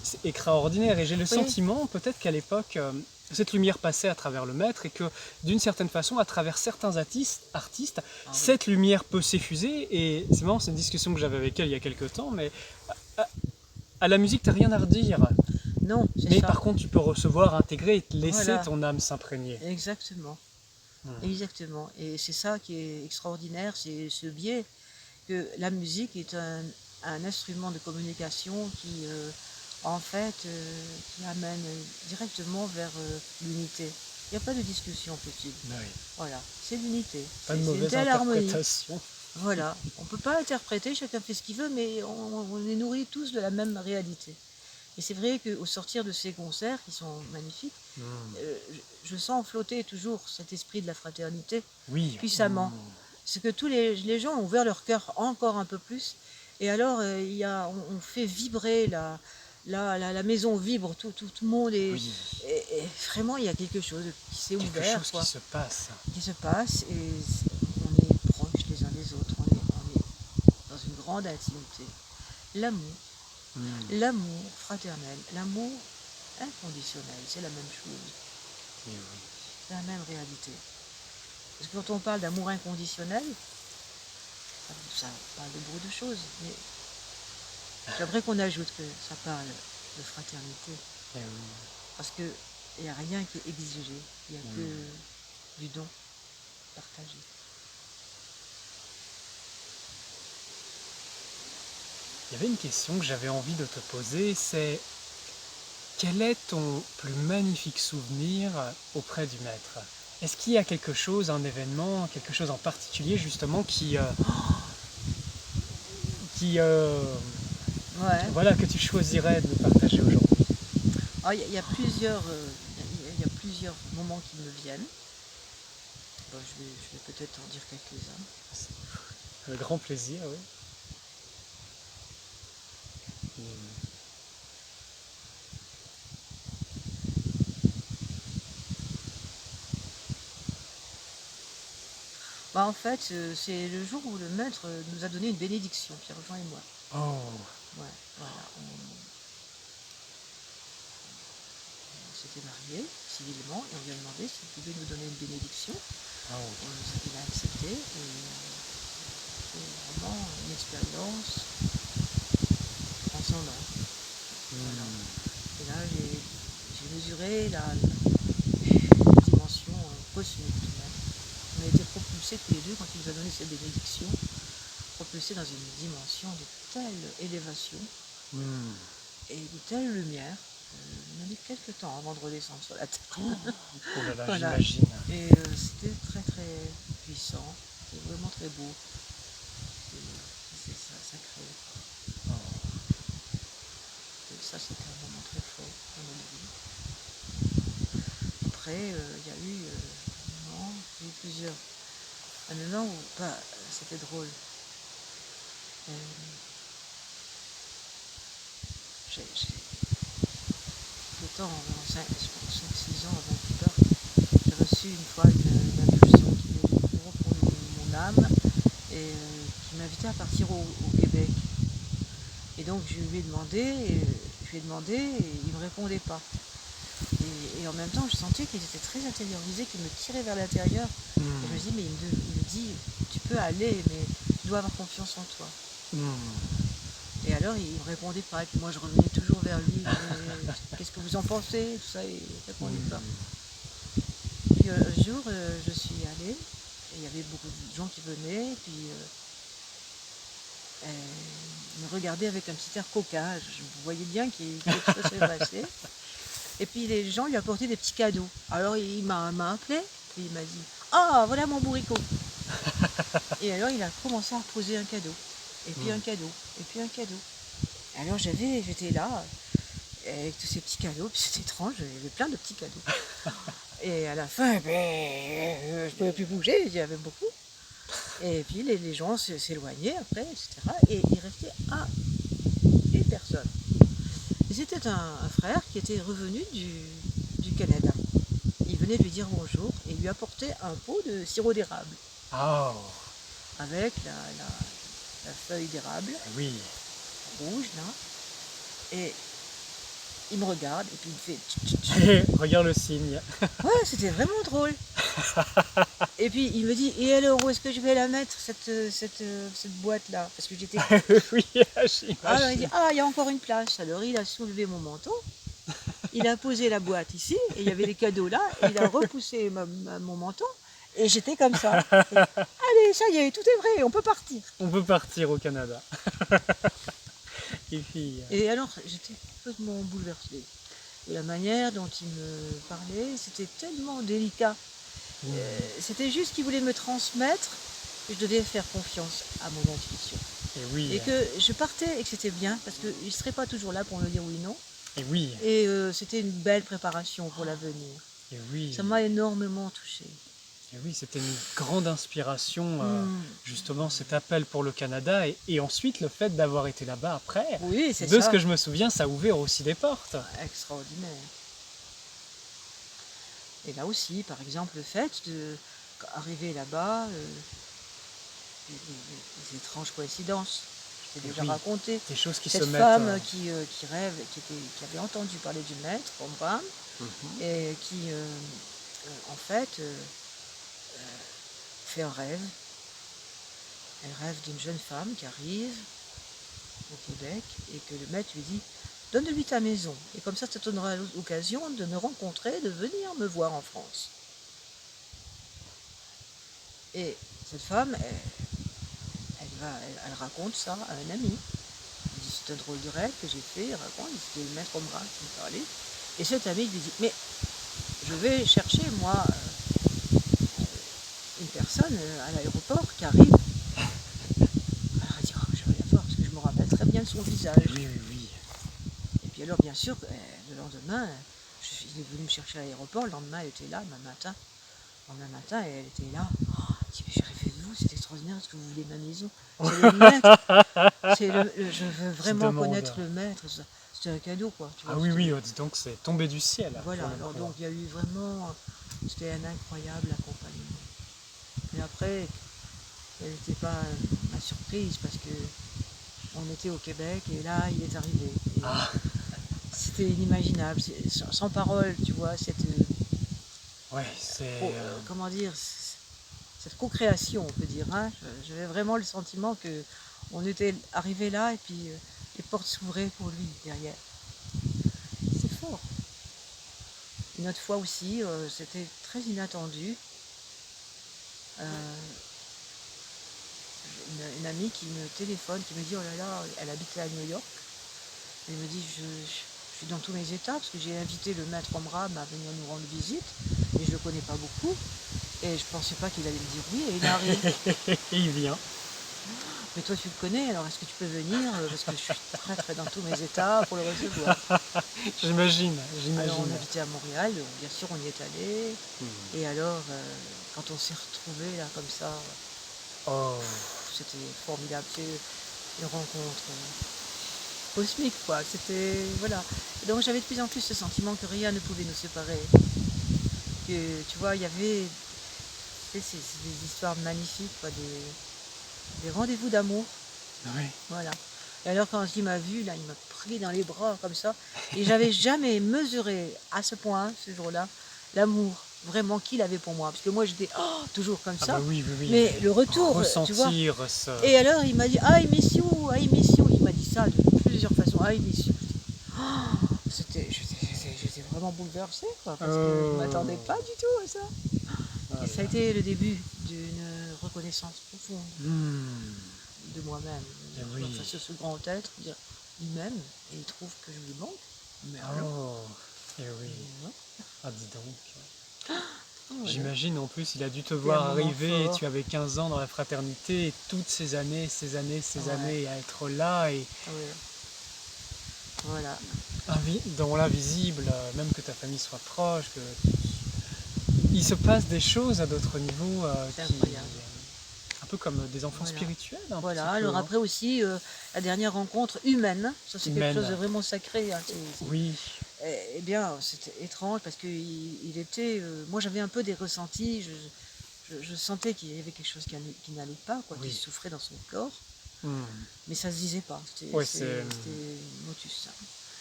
c'est extraordinaire. Et j'ai le sentiment peut-être qu'à l'époque, cette lumière passait à travers le maître et que d'une certaine façon, à travers certains artistes, cette lumière peut s'effuser. Et c'est marrant, c'est une discussion que j'avais avec elle il y a quelques temps, mais à la musique, tu n'as rien à redire. Non, mais ça. Par contre, tu peux recevoir, intégrer et te laisser ton âme s'imprégner. Exactement. Exactement. Et c'est ça qui est extraordinaire, c'est ce biais que la musique est un instrument de communication qui, en fait, qui amène directement vers l'unité. Il n'y a pas de discussion possible. Oui. Voilà, c'est l'unité. Pas de mauvaise interprétation. Voilà, on ne peut pas interpréter, chacun fait ce qu'il veut, mais on est nourris tous de la même réalité. Et c'est vrai qu'au sortir de ces concerts, qui sont magnifiques, je sens flotter toujours cet esprit de la fraternité puissamment. C'est que tous les gens ont ouvert leur cœur encore un peu plus. Et alors, on fait vibrer, la maison vibre, tout le monde est... Et vraiment, il y a quelque chose qui s'est ouvert. Quelque chose qui se passe. Qui se passe, et on est proches les uns des autres, on est dans une grande intimité. L'amour. L'amour fraternel, l'amour inconditionnel, c'est la même chose. C'est la même réalité. Parce que quand on parle d'amour inconditionnel, ça parle de beaucoup de choses, mais j'aimerais qu'on ajoute que ça parle de fraternité. Parce qu'il n'y a rien qui est exigé, il n'y a que du don partagé. Il y avait une question que j'avais envie de te poser, c'est quel est ton plus magnifique souvenir auprès du maître? Est-ce qu'il y a quelque chose, un événement, quelque chose en particulier justement voilà, que tu choisirais de nous partager aujourd'hui? Il y a plusieurs moments qui me viennent. Bon, je vais peut-être en dire quelques-uns. Avec grand plaisir, oui. En fait, c'est le jour où le maître nous a donné une bénédiction, Pierre-Jean et moi. Oh. Ouais, voilà. On s'était mariés civilement et on lui a demandé s'il pouvait nous donner une bénédiction. Il a accepté et c'est vraiment une expérience transcendante. Voilà. Et là, j'ai mesuré la dimension cosmique du maître. On a été propulsés tous les deux, quand il nous a donné cette bénédiction, propulsés dans une dimension de telle élévation et de telle lumière. On a mis quelques temps avant de redescendre sur la terre. Oh là là, voilà. J'imagine. Et c'était très très puissant, c'était vraiment très beau. C'est ça, sacré. Et ça, c'était un moment très fort dans notre vie. Après, il y a eu plusieurs. Un moment où c'était drôle. Le temps, 5-6 ans avant qu'il parte, j'ai reçu une fois une impulsion qui venait pour mon âme et qui m'invitait à partir au Québec. Et donc je lui ai demandé, et il me répondait pas. Et en même temps, je sentais qu'il était très intériorisé, qu'il me tirait vers l'intérieur. Et je me dis, mais il me dit, tu peux aller, mais tu dois avoir confiance en toi. Et alors, il me répondait pas. Et puis moi, je revenais toujours vers lui. Qu'est-ce que vous en pensez? Tout ça, et il ne répondait pas. Puis un jour, je suis allée, et il y avait beaucoup de gens qui venaient, et puis il me regardait avec un petit air coquin. Je voyais bien qu'il quelque chose s'est passé. Et puis les gens lui apportaient des petits cadeaux. Alors il m'a appelé, et il m'a dit, ah, voilà mon bourricot. Et alors il a commencé à poser un cadeau, et puis un cadeau, et puis un cadeau. Alors j'étais là, avec tous ces petits cadeaux, puis c'était étrange, il y avait plein de petits cadeaux. Et à la fin, je ne pouvais plus bouger, il y avait beaucoup. Et puis les gens s'éloignaient après, etc. Et il restait une personne. Et c'était un frère qui était revenu du Canada. Il venait lui dire bonjour et il lui apportait un pot de sirop d'érable. Oh, Avec la feuille d'érable oui. rouge, là. Et il me regarde et puis il me fait... Regarde le signe. Ouais, c'était vraiment drôle. Et puis il me dit, et alors où est-ce que je vais la mettre, cette boîte-là? Parce que j'étais... Oui, Alors il dit, j'imagine. ah, il y a encore une place. Alors il a soulevé mon manteau, il a posé la boîte ici, et il y avait les cadeaux là, et il a repoussé mon manteau, et j'étais comme ça. Et, allez, ça y est, tout est vrai, on peut partir. On peut partir au Canada. Et puis, Et alors j'étais complètement bouleversée. Et la manière dont il me parlait, c'était tellement délicat. C'était juste qu'il voulait me transmettre que je devais faire confiance à mon intuition. et oui, Et que je partais et que c'était bien, parce qu'il ne serait pas toujours là pour me dire oui non. et oui, Et c'était une belle préparation pour l'avenir. et oui. Ça m'a énormément touchée. Et oui, c'était une grande inspiration, justement, cet appel pour le Canada. Et ensuite, le fait d'avoir été là-bas après, Oui, c'est de ça. ce que je me souviens, ça a ouvert aussi des portes. Extraordinaire. Et là aussi, par exemple, le fait d'arriver là-bas, des étranges coïncidences. Je t'ai déjà Oui, raconté. des choses qui Cette se mettent... femme qui rêve, qui avait entendu parler du maître, Omram, et qui, en fait, fait un rêve. Elle rêve d'une jeune femme qui arrive au Québec et que le maître lui dit, donne-lui ta maison. Et comme ça te donnera l'occasion de me rencontrer, de venir me voir en France. Et cette femme, elle raconte ça à un ami. Elle dit, c'est un drôle de rêve que j'ai fait. Il raconte, c'était le maître Omra qui me parlait. Et cet ami lui dit, mais je vais chercher, moi, une personne à l'aéroport qui arrive. Alors elle dit, oh, je vais la voir, parce que je me rappelle très bien de son visage. Oui, oui, oui. Et puis alors, bien sûr, le lendemain, il est venu me chercher à l'aéroport. Le lendemain, elle était là, le lendemain matin, et elle était là. Oh, elle dit, mais j'ai rêvé de vous, c'est extraordinaire, est-ce que vous voulez ma maison? C'est le maître. Je veux vraiment connaître le maître. C'était un cadeau, quoi. Tu vois, Ah oui, oui, dis donc, c'est tombé du ciel. Voilà, alors donc il y a eu vraiment... C'était un incroyable accompagnement. Et après, elle n'était pas ma surprise, parce que on était au Québec, et là, il est arrivé. C'était inimaginable, sans parole, tu vois, Ouais, c'est... comment dire, cette co-création, on peut dire. Hein. J'avais vraiment le sentiment que on était arrivé là, et puis les portes s'ouvraient pour lui derrière. C'est fort. Une autre fois aussi, c'était très inattendu. Une amie qui me téléphone, qui me dit, oh là là, elle habitait à New York. Elle me dit, je suis dans tous mes états, parce que j'ai invité le maître Omram à venir nous rendre visite, et je ne le connais pas beaucoup, et je ne pensais pas qu'il allait me dire oui, et il arrive. Et il vient. Mais toi tu le connais, alors est-ce que tu peux venir, parce que je suis très dans tous mes états pour le recevoir. J'imagine. Alors on habitait à Montréal, bien sûr on y est allé, et alors quand on s'est retrouvés là comme ça, c'était formidable, c'est une rencontre cosmique, quoi. C'était, voilà. Et donc j'avais de plus en plus ce sentiment que rien ne pouvait nous séparer. Que, tu vois, il y avait des histoires magnifiques, quoi, des rendez-vous d'amour. Oui. Voilà. Et alors quand il m'a vu, là, il m'a pris dans les bras comme ça. Et j'avais jamais mesuré à ce point, ce jour-là, l'amour vraiment qu'il avait pour moi. Parce que moi, j'étais toujours comme Ah bah ça. oui, oui, oui, Mais mais le retour, tu vois. ressentir ce... Et alors, il m'a dit, I miss you, I miss you. Il m'a dit ça de plusieurs façons, I miss you. J'étais vraiment bouleversée, quoi, parce que je ne m'attendais pas du tout à ça. Ah Et ça a là. été le début d'une reconnaissance profonde Hmm. de moi-même. Eh oui. Face à ce grand être, dire, il m'aime et il trouve que je lui manque. Mais alors, Oh, eh oui. ouais. Ah, dis donc. Voilà. J'imagine en plus, il a dû te C'était un voir moment arriver, fort. tu avais 15 ans dans la fraternité, et toutes ces années, Ouais. années à être là, et Ouais. Voilà. dans l'invisible, même que ta famille soit proche, que il se passe des choses à d'autres niveaux C'est qui... incroyable. Un peu comme des enfants Voilà. spirituels, un Voilà. petit peu. Alors après aussi, la dernière rencontre humaine, ça c'est quelque chose de Humaine. vraiment sacré. Hein. Oui, Eh bien, c'était étrange parce que il était. Moi, j'avais un peu des ressentis. Je sentais qu'il y avait quelque chose qui n'allait pas, quoi, Oui. qui souffrait dans son corps, hmm, mais ça se disait pas. Ouais, C'était motus. Ça.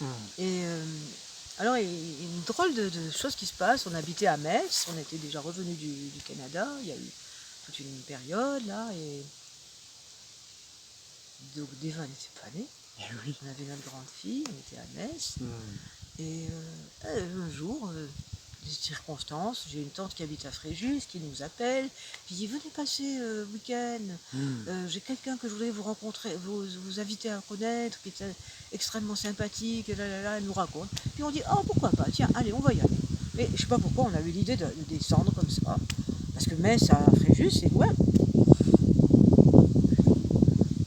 hmm. Et alors, il y a une drôle de chose qui se passe. On habitait à Metz, on était déjà revenu du Canada. Il y a eu toute une période là, et donc Deva n'était pas née. Eh oui. On avait notre grande fille, on était à Metz. Hmm. Et un jour, des circonstances, j'ai une tante qui habite à Fréjus qui nous appelle, qui dit venez passer week-end, j'ai quelqu'un que je voulais vous rencontrer, vous inviter à connaître, qui est extrêmement sympathique, elle nous raconte. Puis on dit oh pourquoi pas, tiens, allez, on va y aller. Mais je sais pas pourquoi on a eu l'idée de descendre comme ça, parce que Metz à Fréjus, c'est loin.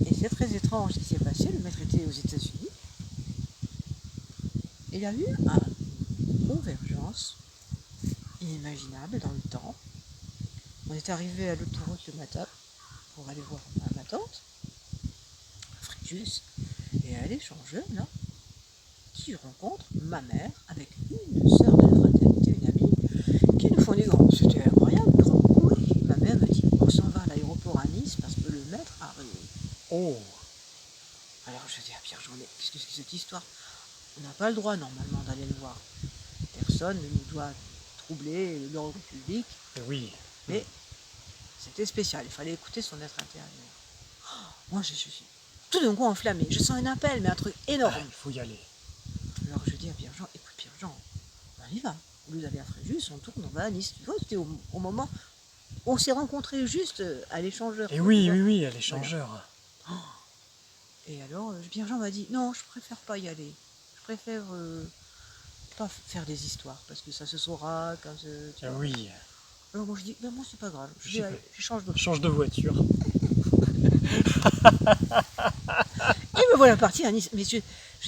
Et c'est très étrange ce qui s'est passé, le maître était aux États-Unis. Il y a eu une convergence inimaginable dans le temps. On est arrivé à l'autoroute le matin pour aller voir ma tante, Fréjus, et elle est jeune là, qui rencontre ma mère avec une sœur de la fraternité, une amie, qui nous font des grands. C'était incroyable, grand coup. Et ma mère me dit on s'en va à l'aéroport à Nice parce que le maître arrive. Oh, Alors je dis à Pierre-Jean, mais qu'est-ce que c'est que cette histoire? On n'a pas le droit normalement d'aller le voir. Personne ne nous doit troubler l'ordre public, eh oui. mais c'était spécial, il fallait écouter son être intérieur. Moi je suis tout d'un coup enflammée, je sens un appel, mais un truc énorme. Ah, il faut y aller. Alors je dis à Pierre-Jean, écoute Pierre-Jean, on y va. Au lieu d'aller à Fréjus, on tourne, on va à Nice. Tu vois, c'était au moment où on s'est rencontrés juste à l'échangeur. Et quoi, oui, tu vois. oui, oui, à l'échangeur. Et alors Pierre-Jean m'a dit, non, je préfère pas y aller. Je préfère pas faire des histoires, parce que ça se saura quand... tu Ah vois. oui, Alors moi je dis, ben moi c'est pas grave, Je sais pas. je change de... change de voiture. Et me voilà partie à Nice. Mais je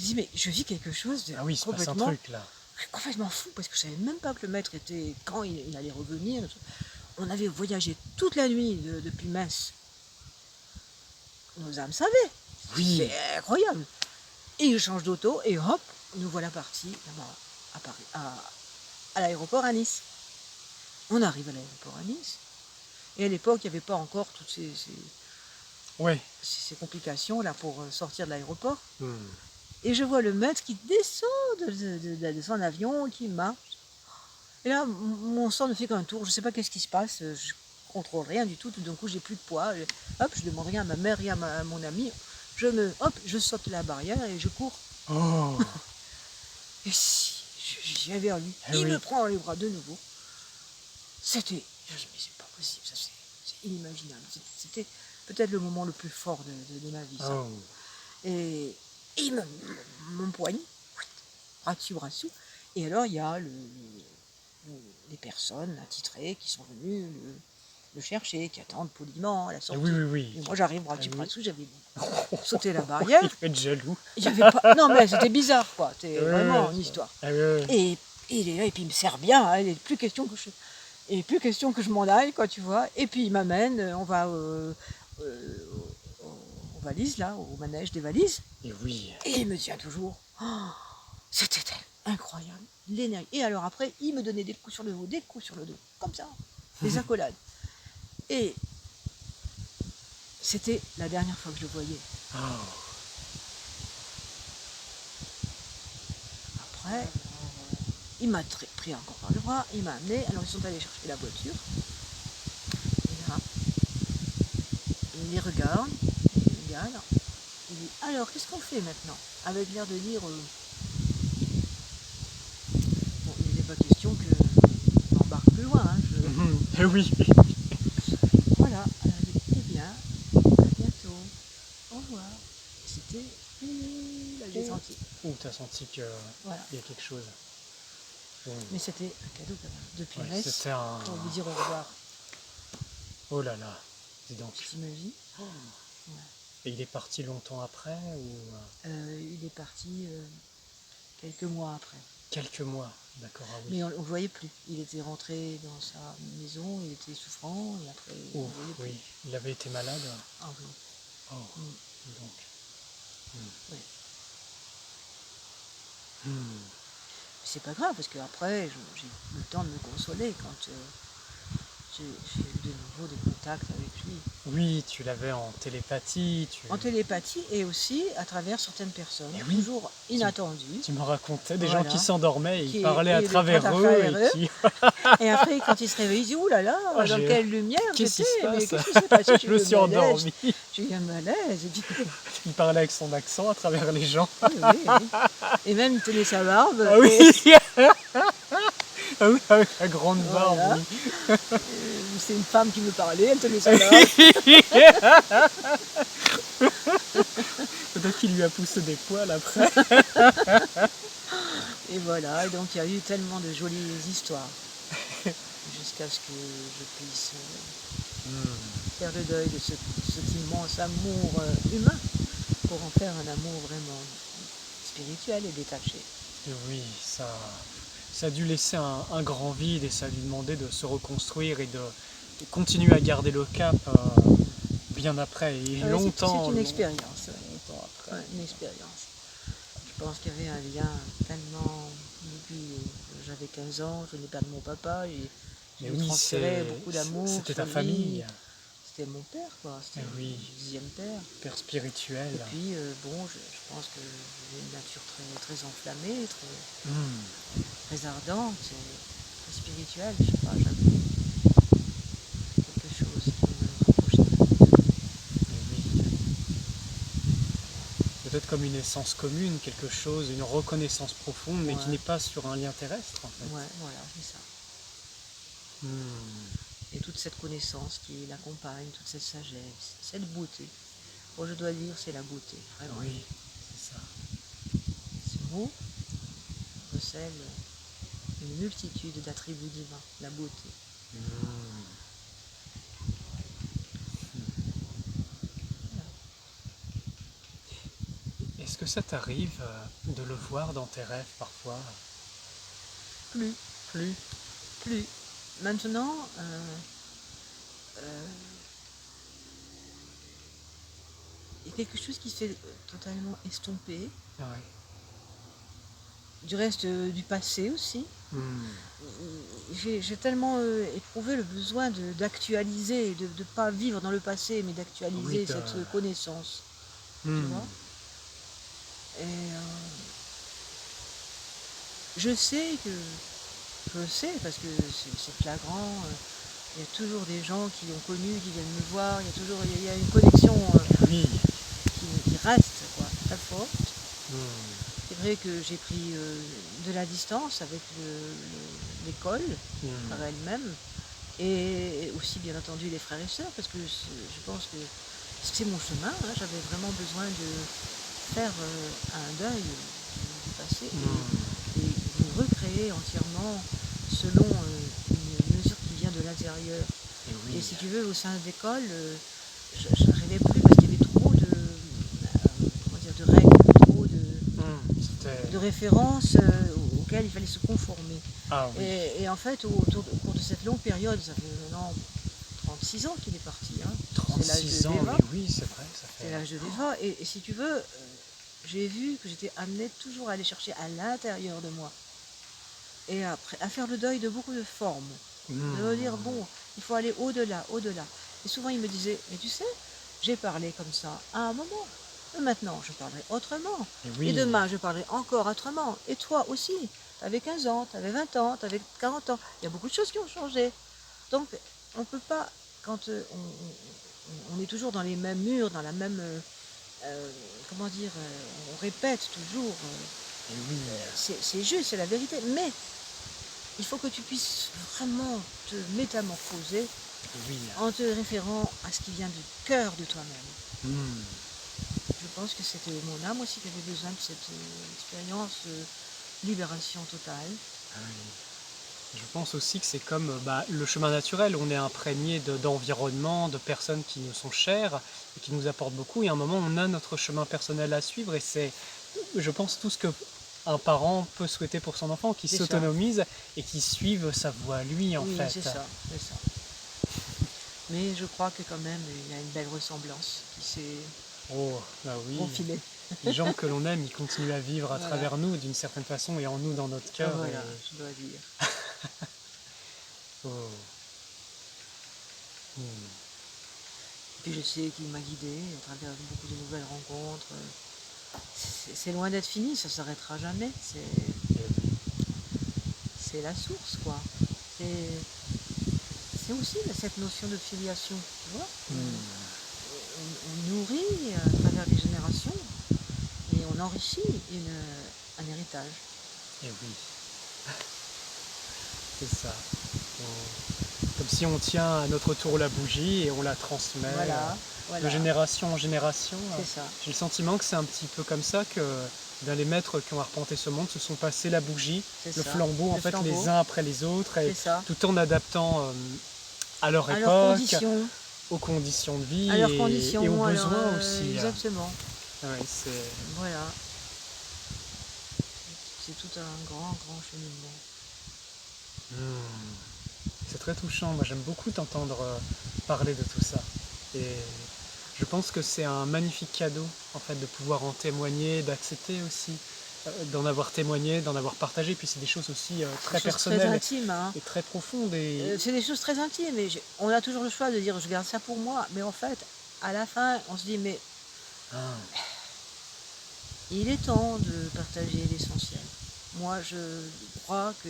dis, mais je vis quelque chose de Ah oui, il se passe un truc là. complètement fou, parce que je savais même pas que le maître était, quand il allait revenir. On avait voyagé toute la nuit depuis Metz. Nos âmes savaient. Oui. C'est incroyable. Et il change d'auto et hop, nous voilà partis là-bas à Paris, à l'aéroport à Nice. On arrive à l'aéroport à Nice. Et à l'époque, il n'y avait pas encore toutes Ouais. ces complications là pour sortir de l'aéroport. Hmm. Et je vois le maître qui descend de son avion, qui marche. Et là, mon sang ne fait qu'un tour. Je ne sais pas qu'est-ce qui se passe. Je ne contrôle rien du tout. Tout d'un coup, j'ai plus de poids. Hop, je demande rien à ma mère, rien à mon ami. Je saute la barrière et je cours. Oh. Et si, j'y vais vers lui. Ah Il oui. me prend dans les bras de nouveau. C'était... Je me dis, mais c'est pas possible, ça c'est inimaginable. C'était peut-être le moment le plus fort de ma vie, ça. Oh. Et il m'empoigne, bras dessus, bras dessous. Et alors, il y a les personnes attitrées qui sont venues le chercher, qui attendent poliment à la Ah sortie. oui, oui, oui. Et moi, j'arrive bras dessus, Ah oui. bras dessous, j'avais sauté la barrière. Il faut être jaloux. Il y avait pas... Non, mais c'était bizarre, quoi. C'était Ouais, vraiment ouais, une histoire. Ah oui, oui. Et il est là, et puis il me sert bien. Hein, il n'est plus question que je m'en aille, quoi, tu vois. Et puis il m'amène, on va aux valises, là, au manège des valises. Et oui. Et il me tient toujours. Oh, c'était incroyable, l'énergie. Et alors après, il me donnait des coups sur le dos, des coups sur le dos, comme ça, des accolades. Et c'était la dernière fois que je le voyais. Oh. après, il m'a pris encore par le bras, il m'a amené, alors ils sont allés chercher la voiture, et là, il les regarde, il regarde, il dit, alors qu'est-ce qu'on fait maintenant? Avec l'air de dire, bon, il n'était pas question que on embarque plus loin, hein, Eh oui. voilà, alors il dit, eh bien, à bientôt, au revoir. C'était, là j'ai senti, Ou t'as senti qu'il voilà. y a quelque chose. Bon. Mais c'était un cadeau quand même, depuis Ouais, Metz, c'était un... pour lui dire au revoir. Oh là là, dis donc. Tu t'imagines? Et il est parti longtemps après ou Il est parti quelques mois après. quelques mois? D'accord, ah oui. Mais on ne le voyait plus. Il était rentré dans sa maison, il était souffrant, et après, on Oh, le voyait plus. oui, il avait été malade. Ah oui. Oh, dis donc. Ouais. Hmm. C'est pas grave, parce qu'après, j'ai eu le temps de me consoler quand j'ai eu de nouveau des contacts avec lui. Oui, tu l'avais en télépathie. En télépathie et aussi à travers certaines personnes, Eh oui. toujours inattendues. Tu me racontais des Voilà. gens qui s'endormaient et Qui ils parlaient à et travers à eux travers et eux. qui... Et après, quand il se réveille, il dit, ouh là là, Ah, dans quelle lumière Qu'est-ce qui j'étais, se mais passe? qu'est-ce qui s'est passé? Je me suis endormi. J'ai eu un malaise. Et puis, Il parlait avec son accent à travers les gens. oui, oui, oui. Et même il tenait sa barbe. Ah oui. Et, Ah oui, avec la grande barbe, voilà. oui. C'est une femme qui me parlait, elle tenait sa barbe. Peut-être qu'il lui a poussé des poils après. Et voilà, et donc il y a eu tellement de jolies histoires. Jusqu'à ce que je puisse faire le deuil de cet immense amour humain pour en faire un amour vraiment spirituel et détaché. Et oui, ça a dû laisser un grand vide et ça a dû demander de se reconstruire et de continuer à garder le cap bien après et longtemps. C'est une expérience. Longtemps après. Ouais, une expérience. Je pense qu'il y avait un lien tellement... Depuis j'avais 15 ans, je n'ai pas de mon papa, et je Mais lui oui, transférais beaucoup d'amour. c'était ta sur lui. famille. C'était mon père, quoi. C'était Eh oui. mon dixième père. Père spirituel. Et puis, bon, je pense que j'ai une nature très, très enflammée, très ardente, très spirituelle. Je sais pas, j'avais quelque chose qui me rapprochait. Eh oui. Peut-être comme une essence commune, quelque chose, une reconnaissance profonde, mais qui n'est pas sur un lien terrestre en fait. Ouais, voilà, c'est ça. Et toute cette connaissance qui l'accompagne, toute cette sagesse, cette beauté. Bon, je dois dire, c'est la beauté, vraiment. Oui, c'est ça. Ce mot recèle une multitude d'attributs divins, la beauté. Est-ce que ça t'arrive de le voir dans tes rêves parfois? Plus. Maintenant, il y a quelque chose qui s'est totalement estompé. Ah ouais. Du reste du passé aussi. J'ai tellement éprouvé le besoin d'actualiser, de ne pas vivre dans le passé, mais d'actualiser cette connaissance. Tu vois? Et je sais, parce que c'est flagrant, il y a toujours des gens qui ont connu, qui viennent me voir, il y a une connexion qui reste, quoi, très forte. C'est vrai que j'ai pris de la distance avec l'école par elle-même, et aussi bien entendu les frères et sœurs, parce que je pense que c'est mon chemin, hein, j'avais vraiment besoin de faire un deuil du passé et de me recréer entièrement selon une mesure qui vient de l'intérieur. Et si tu veux, au sein de l'école, je n'arrivais plus parce qu'il y avait trop de règles, trop de références auxquelles il fallait se conformer. Ah, oui. Et en fait, au cours de cette longue période, ça fait maintenant 36 ans qu'il est parti. Hein. 36 ans, mais oui, c'est vrai. C'est l'âge de l'Eva. Et si tu veux, j'ai vu que j'étais amenée toujours à aller chercher à l'intérieur de moi. Et après, à faire le deuil de beaucoup de formes. De me dire, bon, il faut aller au-delà, au-delà. Et souvent, il me disait, mais tu sais, j'ai parlé comme ça à un moment. Mais maintenant, je parlerai autrement. Et Et oui, demain, je parlerai encore autrement. Et toi aussi. Tu avais 15 ans, tu avais 20 ans, tu avais 40 ans. Il y a beaucoup de choses qui ont changé. Donc, on ne peut pas, quand on est toujours dans les mêmes murs, dans la même... comment dire, on répète toujours, et oui, c'est juste, c'est la vérité. Mais il faut que tu puisses vraiment te métamorphoser et oui. en te référant à ce qui vient du cœur de toi-même. Hmm. Je pense que c'était mon âme aussi qui avait besoin de cette expérience de libération totale. Ah oui. Je pense aussi que c'est comme le chemin naturel. On est imprégné d'environnement, de personnes qui nous sont chères et qui nous apportent beaucoup. Et à un moment, on a notre chemin personnel à suivre. Et c'est, je pense, tout ce que un parent peut souhaiter pour son enfant, qui C'est ça. s'autonomise et qui suive sa voie à lui, en Oui, fait. c'est ça, c'est ça. Mais je crois que quand même, il y a une belle ressemblance qui s'est Oh, bah oui. profilée. Les gens que l'on aime, ils continuent à vivre à Voilà. travers nous d'une certaine façon et en nous dans notre cœur. Voilà, Et... je dois dire. Oh. Hmm. Puis je sais qu'il m'a guidée à travers beaucoup de nouvelles rencontres. C'est loin d'être fini, ça ne s'arrêtera jamais. C'est la source, quoi. C'est aussi cette notion de filiation, tu vois. On nourrit à travers les générations et on enrichit un héritage. Et oui, c'est ça. Comme si on tient à notre tour la bougie et on la transmet Voilà, de voilà. génération en génération. C'est ça. J'ai le sentiment que c'est un petit peu comme ça que les maîtres qui ont arpenté ce monde se sont passés la bougie, C'est le ça. flambeau, en Le fait, flambeau. les uns après les autres, et C'est ça. tout en adaptant à leur À leurs époque, conditions. aux conditions de vie À leurs et conditions, aux à leurs, besoins aussi. exactement. Ouais, c'est... Voilà. C'est tout un grand, grand cheminement. C'est très touchant. Moi, j'aime beaucoup t'entendre parler de tout ça. Et je pense que c'est un magnifique cadeau, en fait, de pouvoir en témoigner, d'accepter aussi d'en avoir témoigné, d'en avoir partagé. Puis c'est des choses aussi très Des choses très personnelles intimes, hein. et très profondes. Et C'est des choses très intimes. Et on a toujours le choix de dire je garde ça pour moi. Mais en fait, à la fin, on se dit mais ah, il est temps de partager l'essentiel. Moi, je crois que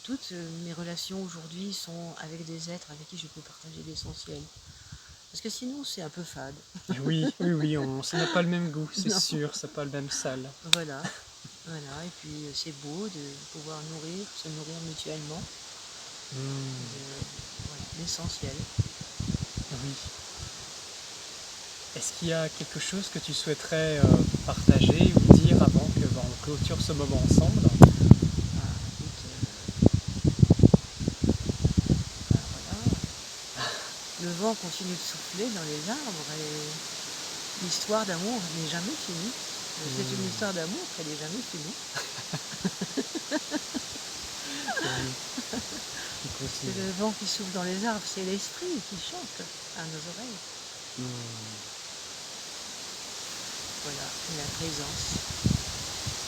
toutes mes relations aujourd'hui sont avec des êtres avec qui je peux partager l'essentiel. Parce que sinon, c'est un peu fade. oui, oui, oui, ça n'a pas le même goût, c'est Non. sûr, ça n'a pas le même sale. Voilà. Voilà. Et puis, c'est beau de pouvoir se nourrir mutuellement. Voilà, l'essentiel. Oui. Est-ce qu'il y a quelque chose que tu souhaiterais partager ou dire avant que on clôture ce moment ensemble? Ah, écoute, voilà. Le vent continue de souffler dans les arbres et l'histoire d'amour n'est jamais finie. C'est une histoire d'amour qu'elle n'est jamais finie. C'est le vent qui souffle dans les arbres, c'est l'esprit qui chante à nos oreilles. Voilà, et la présence.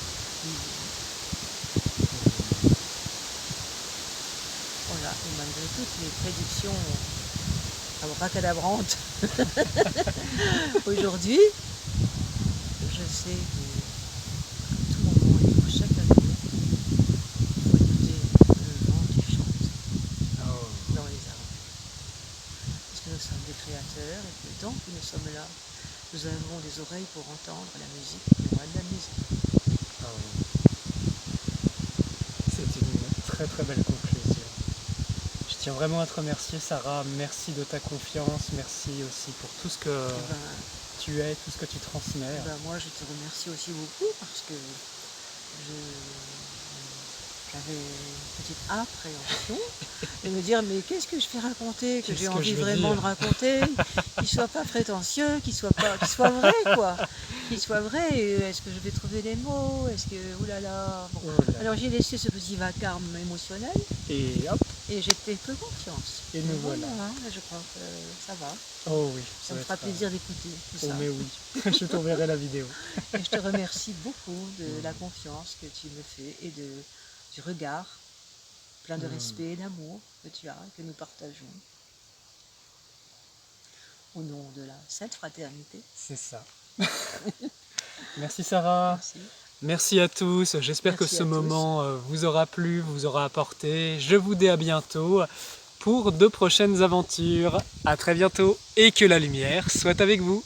Voilà, et malgré toutes les prédictions abracadabrantes aujourd'hui, je sais qu'à tout moment et pour chaque avenir, il faut écouter le vent qui chante dans les arbres. Parce que nous sommes des créateurs et que tant que nous sommes là, nous avons des oreilles pour entendre la musique, il y aura de la musique. C'est une très très belle conclusion. Je tiens vraiment à te remercier, Sarah. Merci de ta confiance. Merci aussi pour tout ce que tu es, tout ce que tu transmets. Moi, je te remercie aussi beaucoup parce que j'avais une petite appréhension de me dire mais qu'est-ce que je fais raconter, que j'ai envie vraiment de raconter, qu'il soit pas prétentieux, qu'il soit vrai quoi, qu'il soit vrai. Est-ce que je vais trouver les mots, est-ce que oulala. Bon. Alors j'ai laissé ce petit vacarme émotionnel et hop. Et j'ai fait peu confiance. Et nous voilà. Je crois que ça va. Oh oui. Ça me fera plaisir d'écouter tout ça. Mais oui, je t'enverrai la vidéo. Et je te remercie beaucoup de la confiance que tu me fais et du regard plein de respect et d'amour que tu as, que nous partageons. au nom de la Sainte Fraternité. C'est ça. Merci Sarah. Merci. Merci à tous. J'espère que Merci ce à tous. moment vous aura plu, vous aura apporté. Je vous dis à bientôt pour de prochaines aventures. À très bientôt et que la lumière soit avec vous.